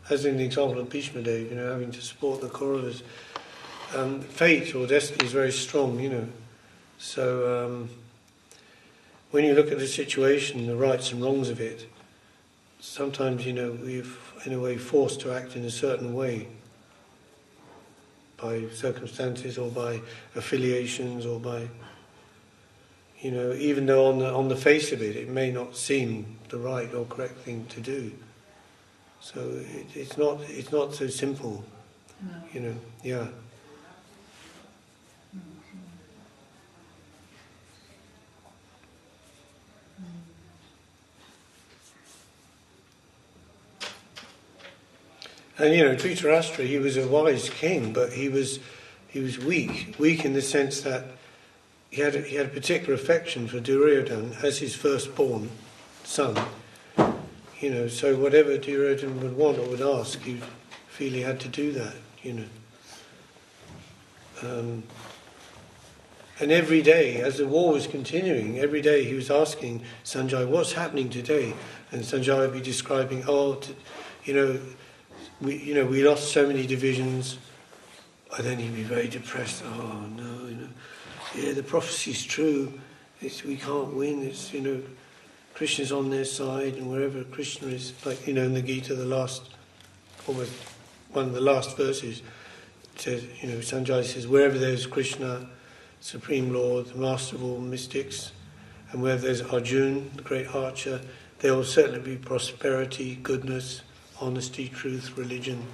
[SPEAKER 1] as in the example of Bhishma Dev, having to support the Kauravas. Fate or destiny is very strong, So when you look at the situation, the rights and wrongs of it, sometimes, we're in a way forced to act in a certain way by circumstances or by affiliations or by, even though on the face of it may not seem the right or correct thing to do. So it's not so simple,
[SPEAKER 3] No.
[SPEAKER 1] Yeah. And Dhritarashtra, he was a wise king, but he was weak in the sense that he had a particular affection for Duryodhana as his firstborn son. So whatever Duryodhana would want or would ask, he'd feel he had to do that. And every day, as the war was continuing, every day he was asking Sanjay, "What's happening today?" And Sanjay would be describing, we lost so many divisions, and then he'd be very depressed. Oh no, the prophecy's true. We can't win. It's Krishna's on their side, and wherever Krishna is, like in the Gita, almost one of the last verses says, Sanjay says, wherever there's Krishna, Supreme Lord, the master of all mystics, and wherever there's Arjuna, the great archer, there will certainly be prosperity, goodness, honesty, truth, religion.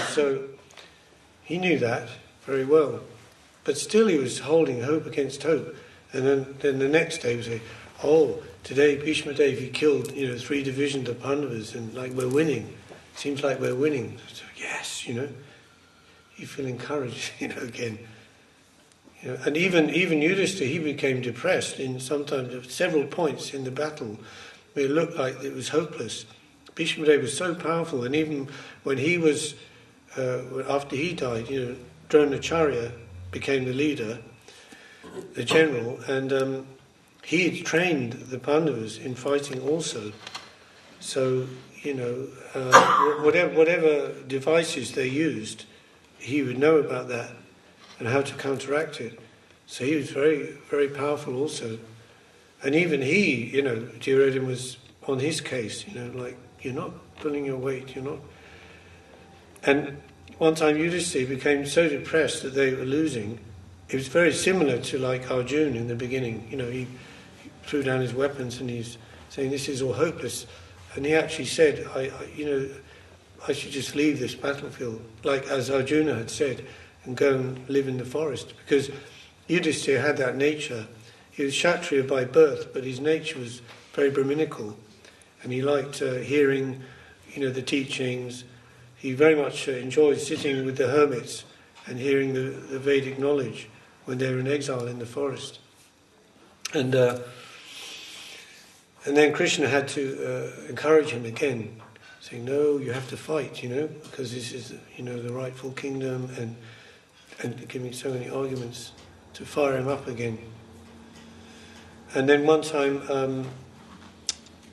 [SPEAKER 1] So he knew that very well. But still he was holding hope against hope. And then the next day he would say, today Bhishma Dev, he killed 3 divisions of Pandavas, and we're winning. Seems like we're winning. So, yes, you feel encouraged, again. And even Yudhishthira, he became depressed in sometimes at several points in the battle where it looked like it was hopeless. Bhishma Dev was so powerful, and even when he was, after he died, Dronacharya became the leader, the general, and he had trained the Pandavas in fighting also. So, whatever devices they used, he would know about that and how to counteract it. So he was very, very powerful also. And even he, Duryodhana was on his case, you're not pulling your weight, you're not. And one time Yudhishthira became so depressed that they were losing. It was very similar to Arjuna in the beginning. He threw down his weapons and he's saying, this is all hopeless. And he actually said, I should just leave this battlefield, like as Arjuna had said, and go and live in the forest. Because Yudhishthira had that nature. He was Kshatriya by birth, but his nature was very Brahminical. And he liked hearing, the teachings. He very much enjoyed sitting with the hermits and hearing the Vedic knowledge when they were in exile in the forest. And then Krishna had to encourage him again, saying, no, you have to fight, because this is, the rightful kingdom, and giving so many arguments to fire him up again. And then one time,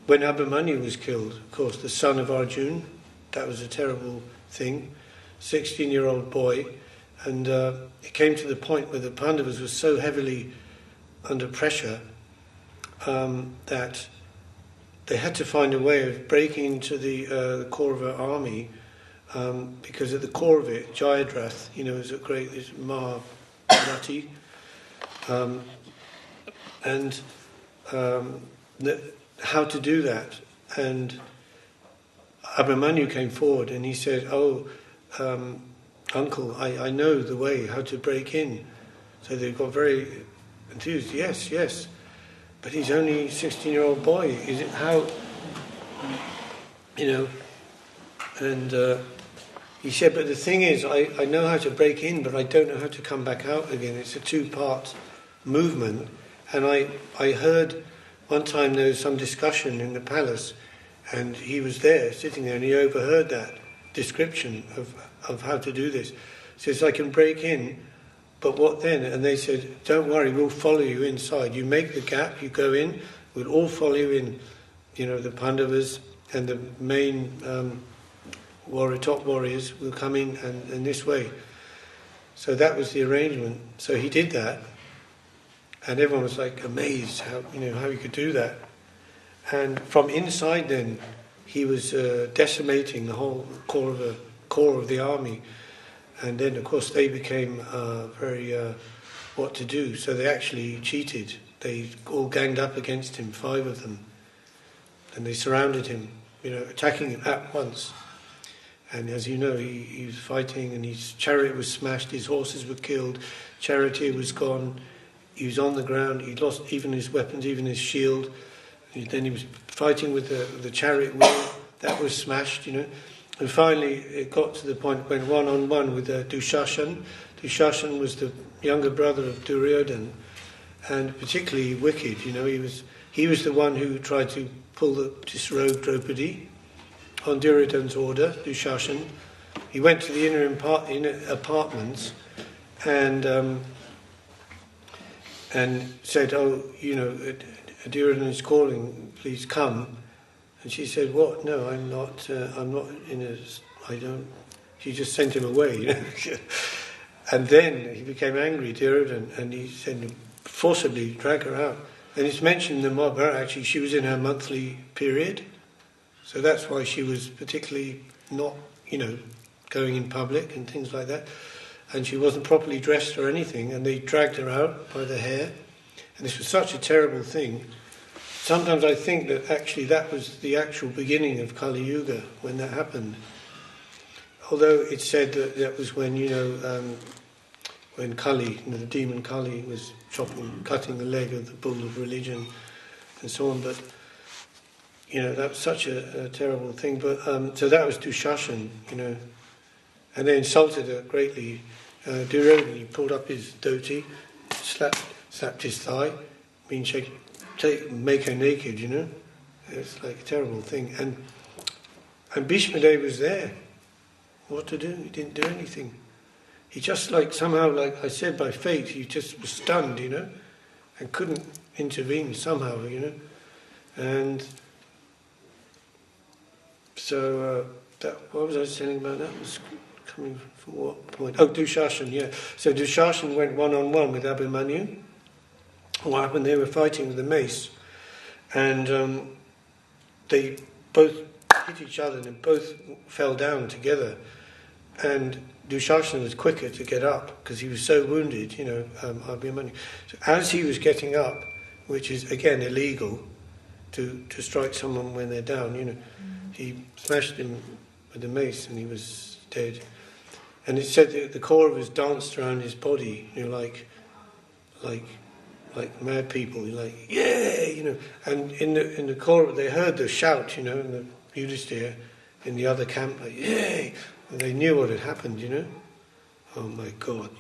[SPEAKER 1] when Abhimanyu was killed, of course, the son of Arjuna, that was a terrible thing, 16-year-old boy, and it came to the point where the Pandavas were so heavily under pressure that they had to find a way of breaking into the Kaurava army, because at the core of it, Jayadrath, is a great Mahabharati, and how to do that. And Abhimanyu came forward and he said, uncle, I know the way how to break in. So they got very enthused. Yes, but he's only a 16-year-old boy. Is it how, and he said, but the thing is, I know how to break in, but I don't know how to come back out again. It's a 2-part movement. And I heard one time there was some discussion in the palace, And he was there, sitting there, and he overheard that description of how to do this. He says, I can break in, but what then? And they said, don't worry, we'll follow you inside. You make the gap, you go in, we'll all follow you in. You know, the Pandavas and the main top warriors will come in and this way. So that was the arrangement. So he did that, and everyone was like amazed how he could do that. And from inside, then he was decimating the whole core of the army. And then, of course, they became very what to do. So they actually cheated. They all ganged up against him, 5 of them, and they surrounded him, attacking him at once. And as you know, he was fighting, and his chariot was smashed, his horses were killed, charioteer was gone, he was on the ground, he lost even his weapons, even his shield. Then he was fighting with the chariot wheel, that was smashed, And finally it got to the point when one-on-one with Dushashan. Dushashan was the younger brother of Duryodhana, and particularly wicked, He was the one who tried to pull the disrobed Draupadi on Duryodhana's order, Dushashan. He went to the inner apartments and said, Duryodhana is calling, please come. And she said, what? No, I'm not she just sent him away, And then he became angry, Duryodhana, and he said, forcibly drag her out. And it's mentioned in the Mahabharata, actually, she was in her monthly period, so that's why she was particularly not, going in public and things like that. And she wasn't properly dressed or anything, and they dragged her out by the hair. And this was such a terrible thing. Sometimes I think that actually that was the actual beginning of Kali Yuga when that happened. Although it's said that was when, when Kali, the demon Kali, was cutting the leg of the bull of religion and so on. But, that was such a terrible thing. But so that was Dushashan, and they insulted her greatly. Duryodhana, he pulled up his dhoti, slapped his thigh, make her naked, It's like a terrible thing. And Bhishma Dev was there. What to do? He didn't do anything. He just somehow, like I said, by fate, he just was stunned, and couldn't intervene somehow, And so, what was I saying about that? Was coming from what point? Oh, Dushashan, yeah. So Dushashan went one-on-one with Abhimanyu. What happened? They were fighting with the mace, and they both hit each other, and they both fell down together. And Dushashan was quicker to get up because he was so wounded, Abhimanyu. So as he was getting up, which is again illegal to strike someone when they're down, he smashed him with the mace and he was dead. And it said that the Kauravas danced around his body, like mad people, yeah, And in the Kauravas they heard the shout, and the Yudhisthira in the other camp, yay. And they knew what had happened, Oh my God,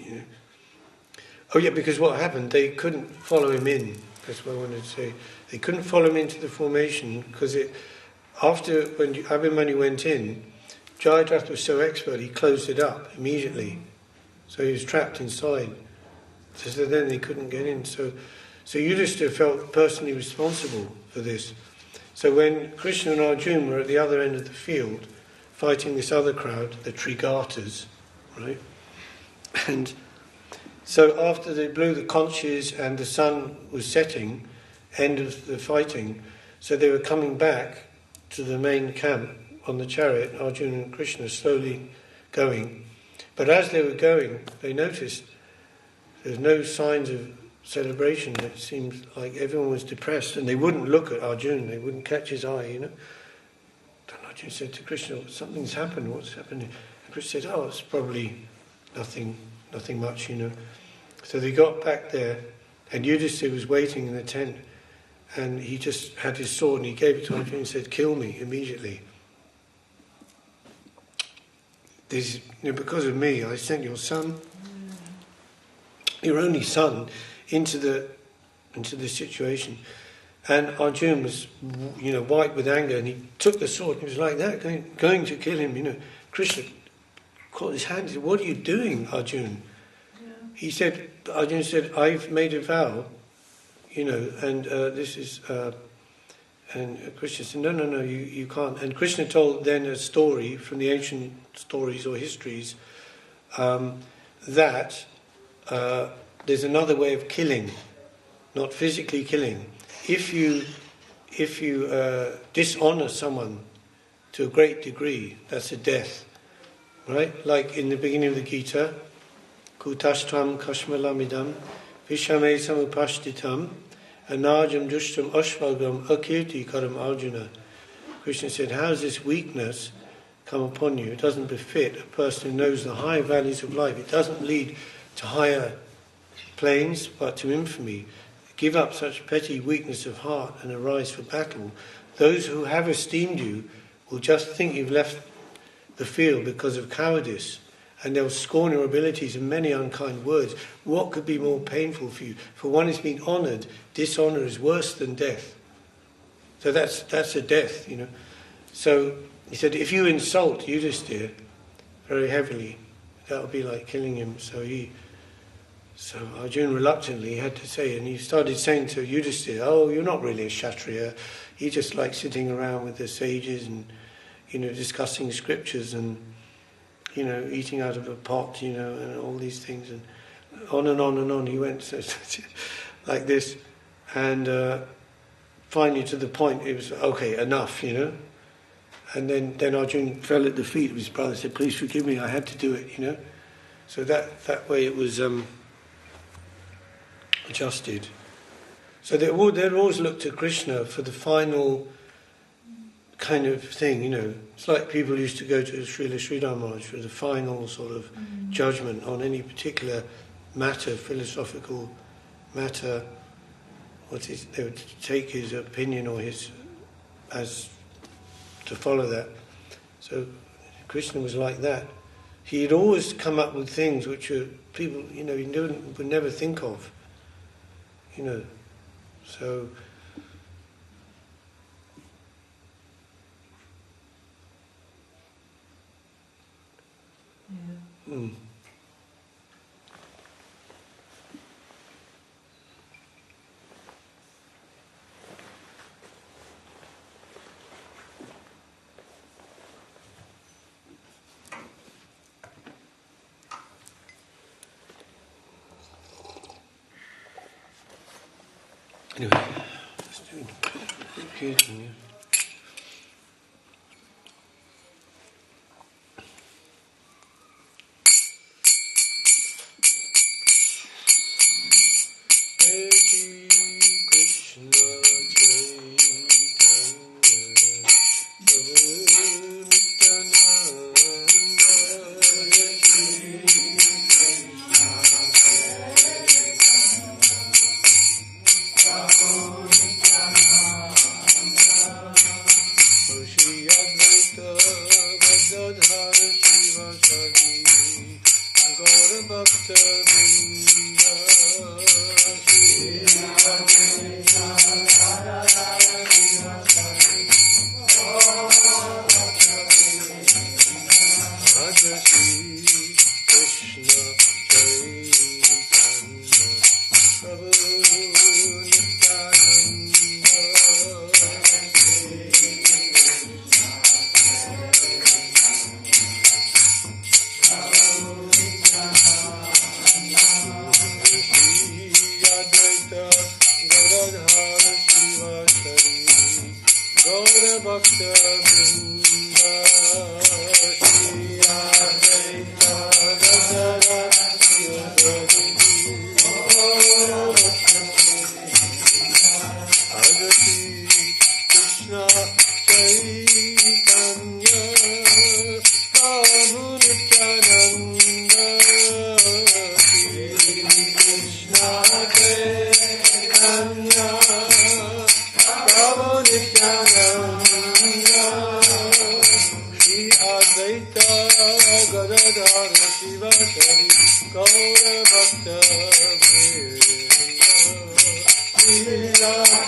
[SPEAKER 1] Oh yeah, because what happened, they couldn't follow him in. That's what I wanted to say. They couldn't follow him into the formation because after when Abhimanyu went in, Jayadratha was so expert, he closed it up immediately. So he was trapped inside. So then they couldn't get in. So Yudhisthira felt personally responsible for this. So when Krishna and Arjuna were at the other end of the field, fighting this other crowd, the Trigatas, right? And so after they blew the conches and the sun was setting, end of the fighting, so they were coming back to the main camp on the chariot, Arjuna and Krishna slowly going. But as they were going, they noticed there's no signs of celebration. It seemed like everyone was depressed, and they wouldn't look at Arjuna, they wouldn't catch his eye, Then Arjuna said to Krishna, something's happened, what's happened? And Krishna said, it's probably nothing much, So they got back there, and Yudhisthira was waiting in the tent, and he just had his sword and he gave it to Arjuna and said, kill me immediately. Because of me, I sent your son, your only son, into this situation. And Arjuna was, white with anger, and he took the sword. He was like that, going to kill him. Krishna caught his hand and said, "What are you doing, Arjuna?" Yeah. Arjuna said, "I've made a vow, and this is." And Krishna said, "No, you can't." And Krishna told then a story from the ancient stories or histories that there's another way of killing, not physically killing. If you dishonor someone to a great degree, that's a death, right? Like in the beginning of the Gita, Kutastram kashmalamidam vishame samupashtitam anajam dushtam ashvagram akirti karam Arjuna. Krishna said, how does this weakness come upon you? It doesn't befit a person who knows the high values of life. It doesn't lead to higher planes, but to infamy. Give up such petty weakness of heart and arise for battle. Those who have esteemed you will just think you've left the field because of cowardice, and they'll scorn your abilities and many unkind words. What could be more painful for you? For one is being honoured, dishonour is worse than death. So that's a death, So he said, if you insult Yudhisthira very heavily, that would be like killing him. So Arjuna reluctantly had to say, and he started saying to Yudhisthira, "Oh, you're not really a Kshatriya. You just like sitting around with the sages and, discussing scriptures and, eating out of a pot, and all these things." And on and on and on he went, like this. And finally to the point, it was, okay, enough, And then Arjuna fell at the feet of his brother and said, "Please forgive me, I had to do it," So that way it was adjusted. So they'd always look to Krishna for the final kind of thing, It's like people used to go to Srila Sridhar Maharaj for the final sort of judgment on any particular matter, philosophical matter. They would take his opinion or as to follow that. So Krishna was like that. He'd always come up with things which people, would never think of. So
[SPEAKER 3] yeah.
[SPEAKER 1] Anyway, let's do it.
[SPEAKER 4] Gaura Bhakta Vrinda.
[SPEAKER 1] Hare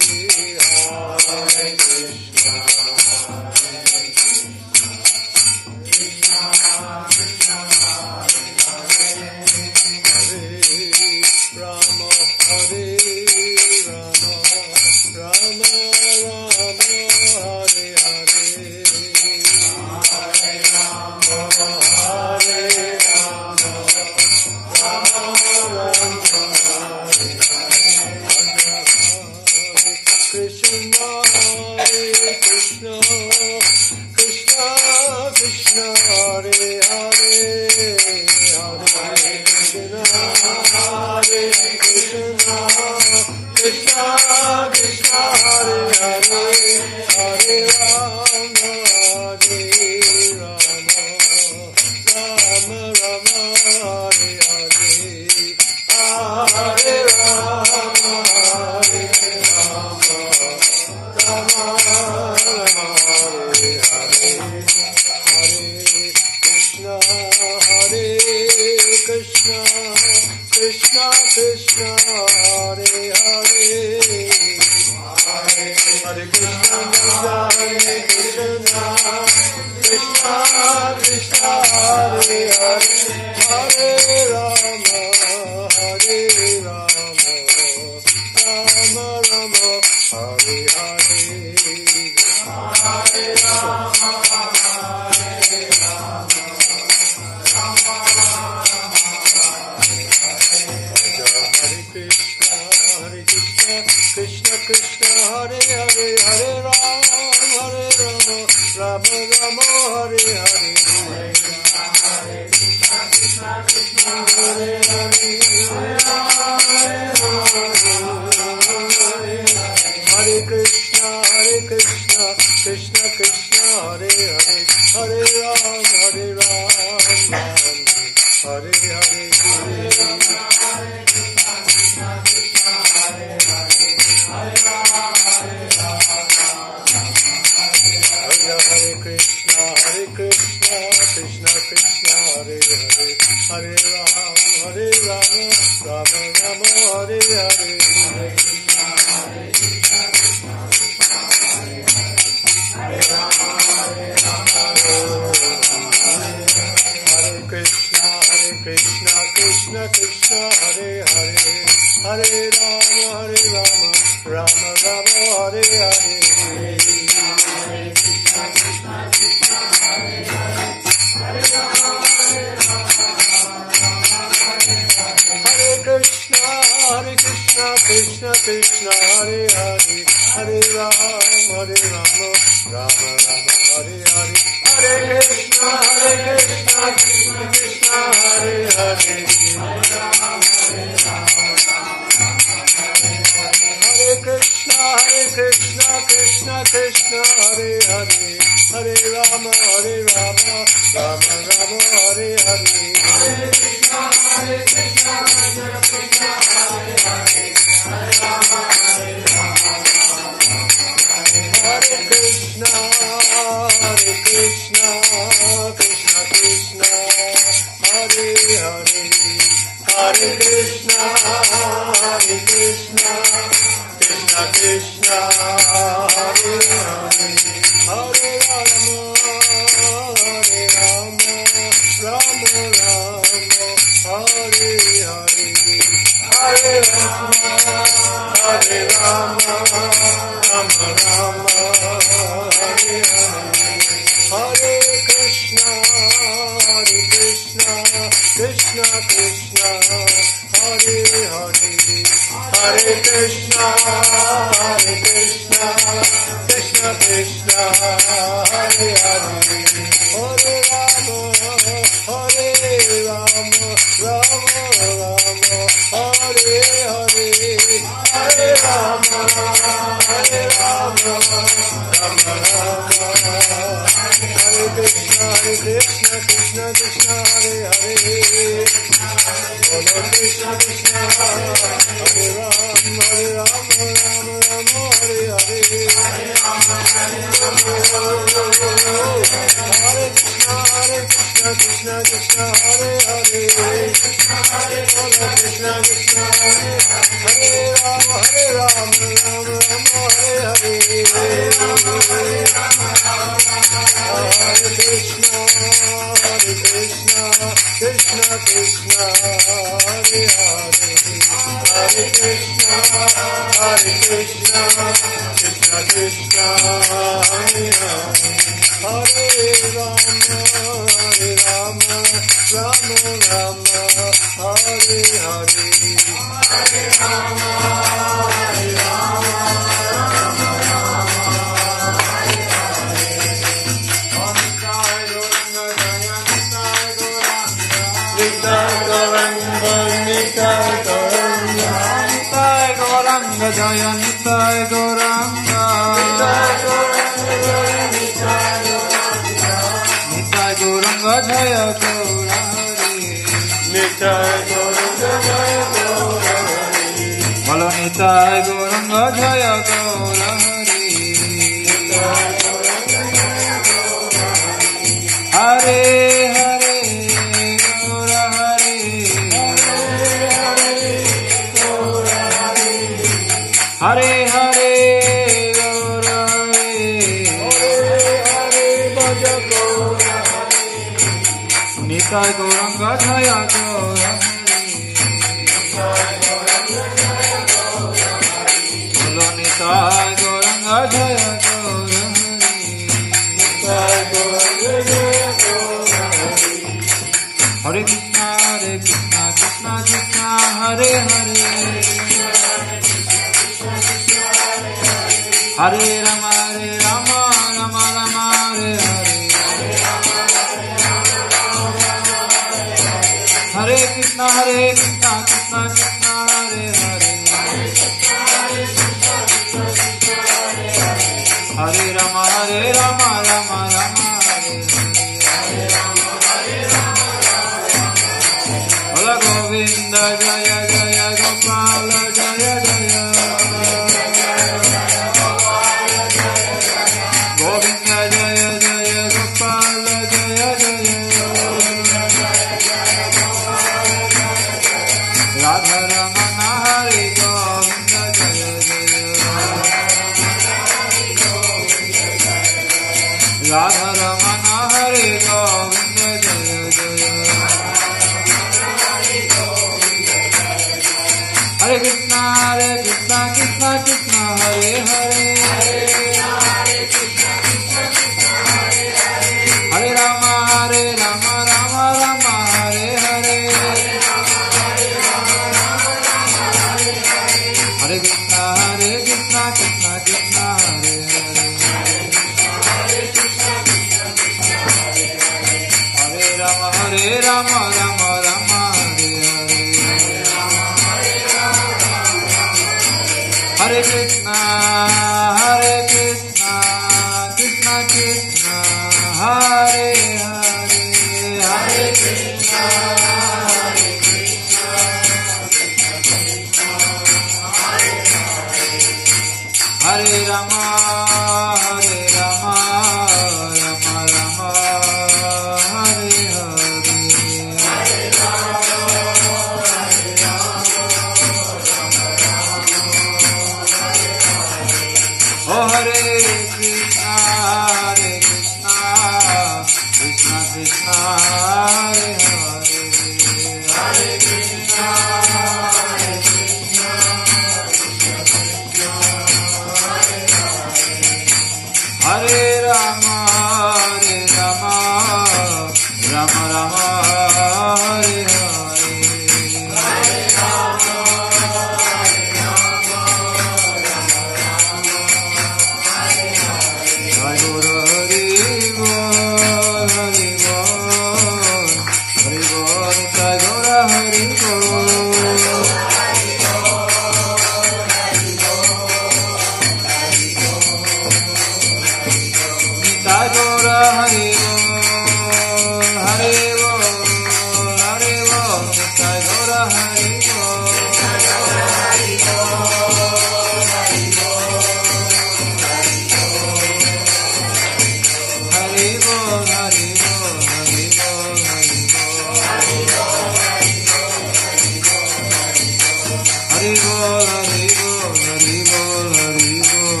[SPEAKER 4] Hari Bol, Hari Bol, Hari Bol, Hari Bol.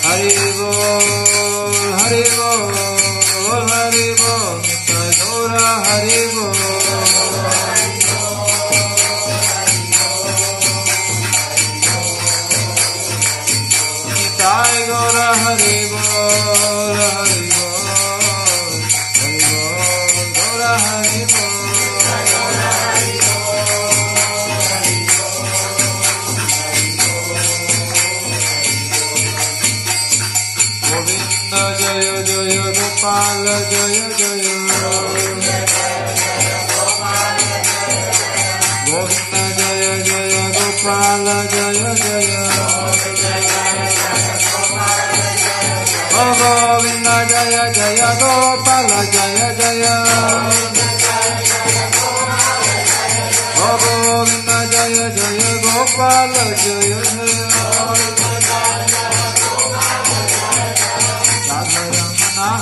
[SPEAKER 4] Hari Bol, Hari Bol, Hari Bol, Gaura Hari Bol. Nitai Gaura Hari Bol, Hari Bol, Hari Bol, Gaura Hari Bol. Govinda Jaya Jaya Gopal Jaya Jaya. Govinda Jaya Jaya Gopal Jaya Jaya. Oh Govinda Jaya Jaya Gopal Jaya Jaya. Oh Govinda Jaya Jaya Gopal Jaya Jaya.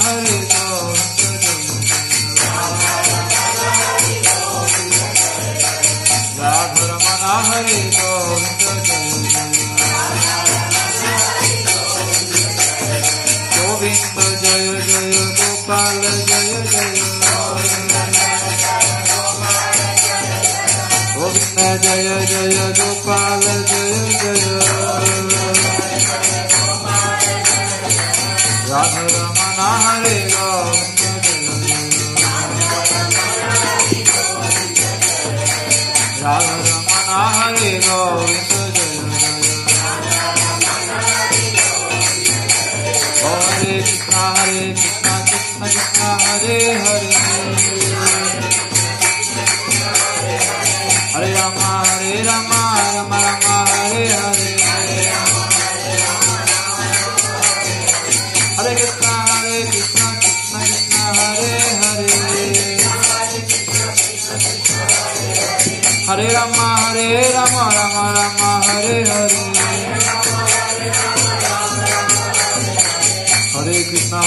[SPEAKER 4] Hare Radha Ramana Hare Govinda Jaya Jaya Gopal Jaya Jaya. Govinda Jaya Jaya Gopal Jaya Jaya. Radha Ramana Hare Radha Ramana Hare Govinda Jaya Jaya. Hare Krishna Krishna Krishna Hare Hare. Hare Rama Rama Rama Hare Hare. Hare Krishna Krishna Krishna Hare Hare. Hare Rama Rama Rama Hare Hare. Hare Krishna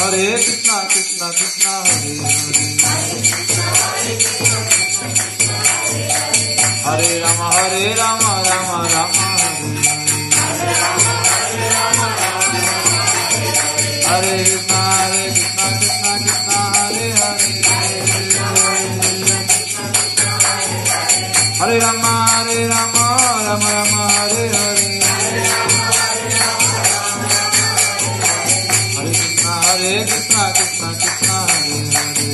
[SPEAKER 4] Krishna Krishna Hare Hare. Hare Rama Rama Rama Hare Hare. Hare Krishna Krishna Krishna Hare Hare. Hare Rama Rama Rama Hare Hare. Hare Krishna Krishna Krishna Hare Hare. Hare Rama Rama Rama Hare Hare. Hare Krishna Krishna Krishna Hare Hare.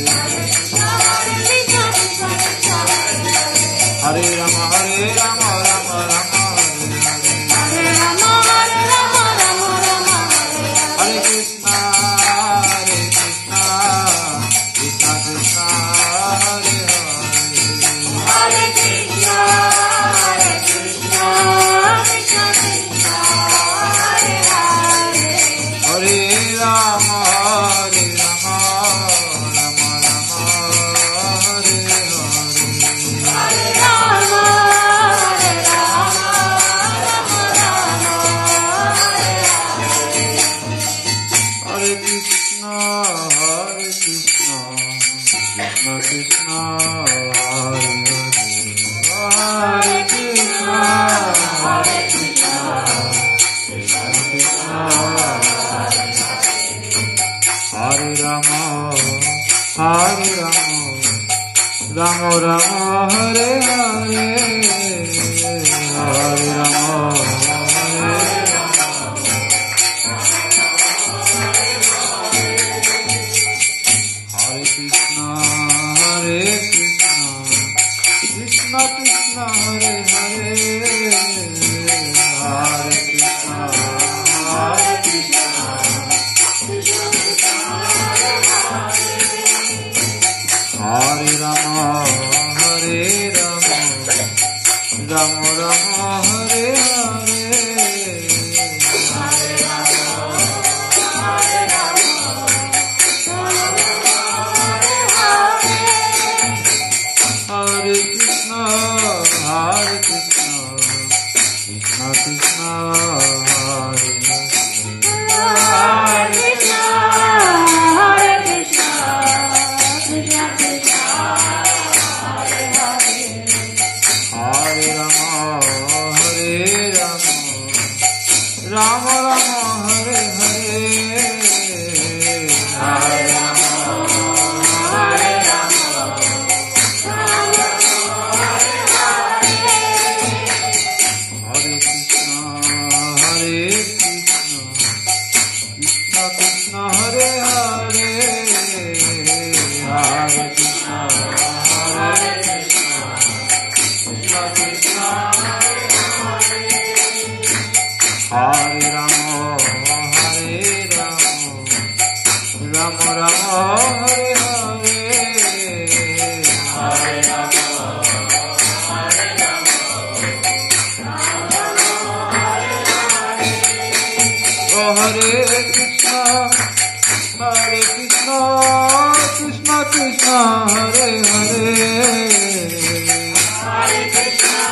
[SPEAKER 6] Hare Krishna Krishna Krishna Hare Hare.
[SPEAKER 4] Hare Rama Rama Rama Hare Hare.
[SPEAKER 6] Hare Rama
[SPEAKER 4] Hare Krishna Krishna Krishna Hare Hare. Hare Krishna Krishna Krishna Hare Rama Rama Rama Hare Hare. Hare Rama Hare Krishna Krishna Krishna Hare Hare. Hare Krishna Hare Rama Rama Rama Hare Hare. Hare Krishna Krishna Krishna Hare Hare.
[SPEAKER 6] Krishna Krishna Hare Hare.
[SPEAKER 4] Hare Rama, Hare Rama, Rama Rama, Hare Hare, Hare Rama, Hare Rama, oh Hare Krishna, Krishna Krishna, Hare Hare,
[SPEAKER 6] Hare Krishna,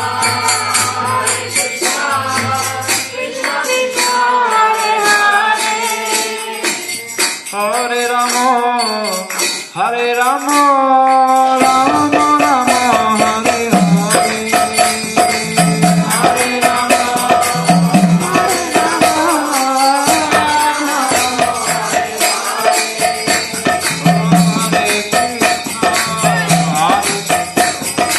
[SPEAKER 6] Krishna Krishna, Hare Hare.
[SPEAKER 4] Hare Rama, Rama Rama, Hare Hare, Hare Rama, Hare Rama, Hare Krishna, Hare Krishna,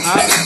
[SPEAKER 4] Hare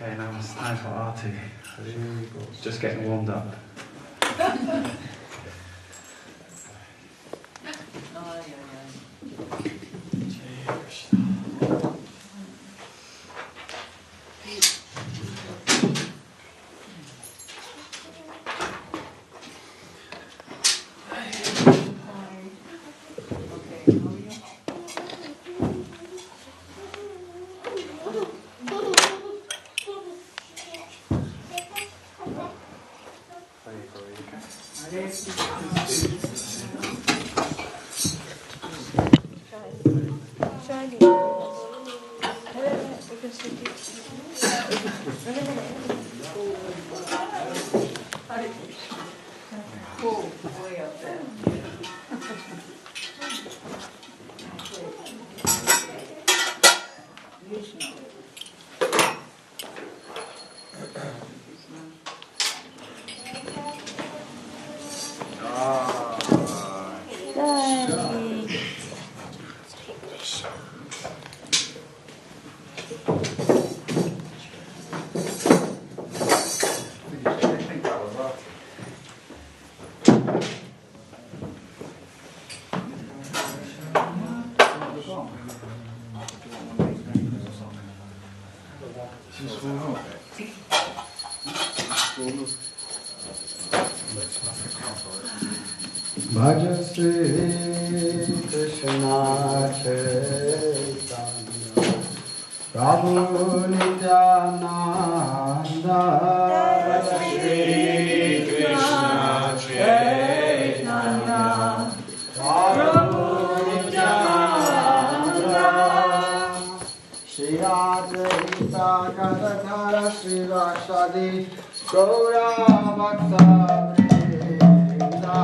[SPEAKER 2] Okay, now it's time for Arti. Just getting warmed up.
[SPEAKER 4] Bhaja Sri Krishna Chaitanya Prabhu Nityananda Shri Krishna Chaitanya Prabhu Nityananda Shri Advaita Gadadhara Shri Vasadi Gaura Bhakta Vrinda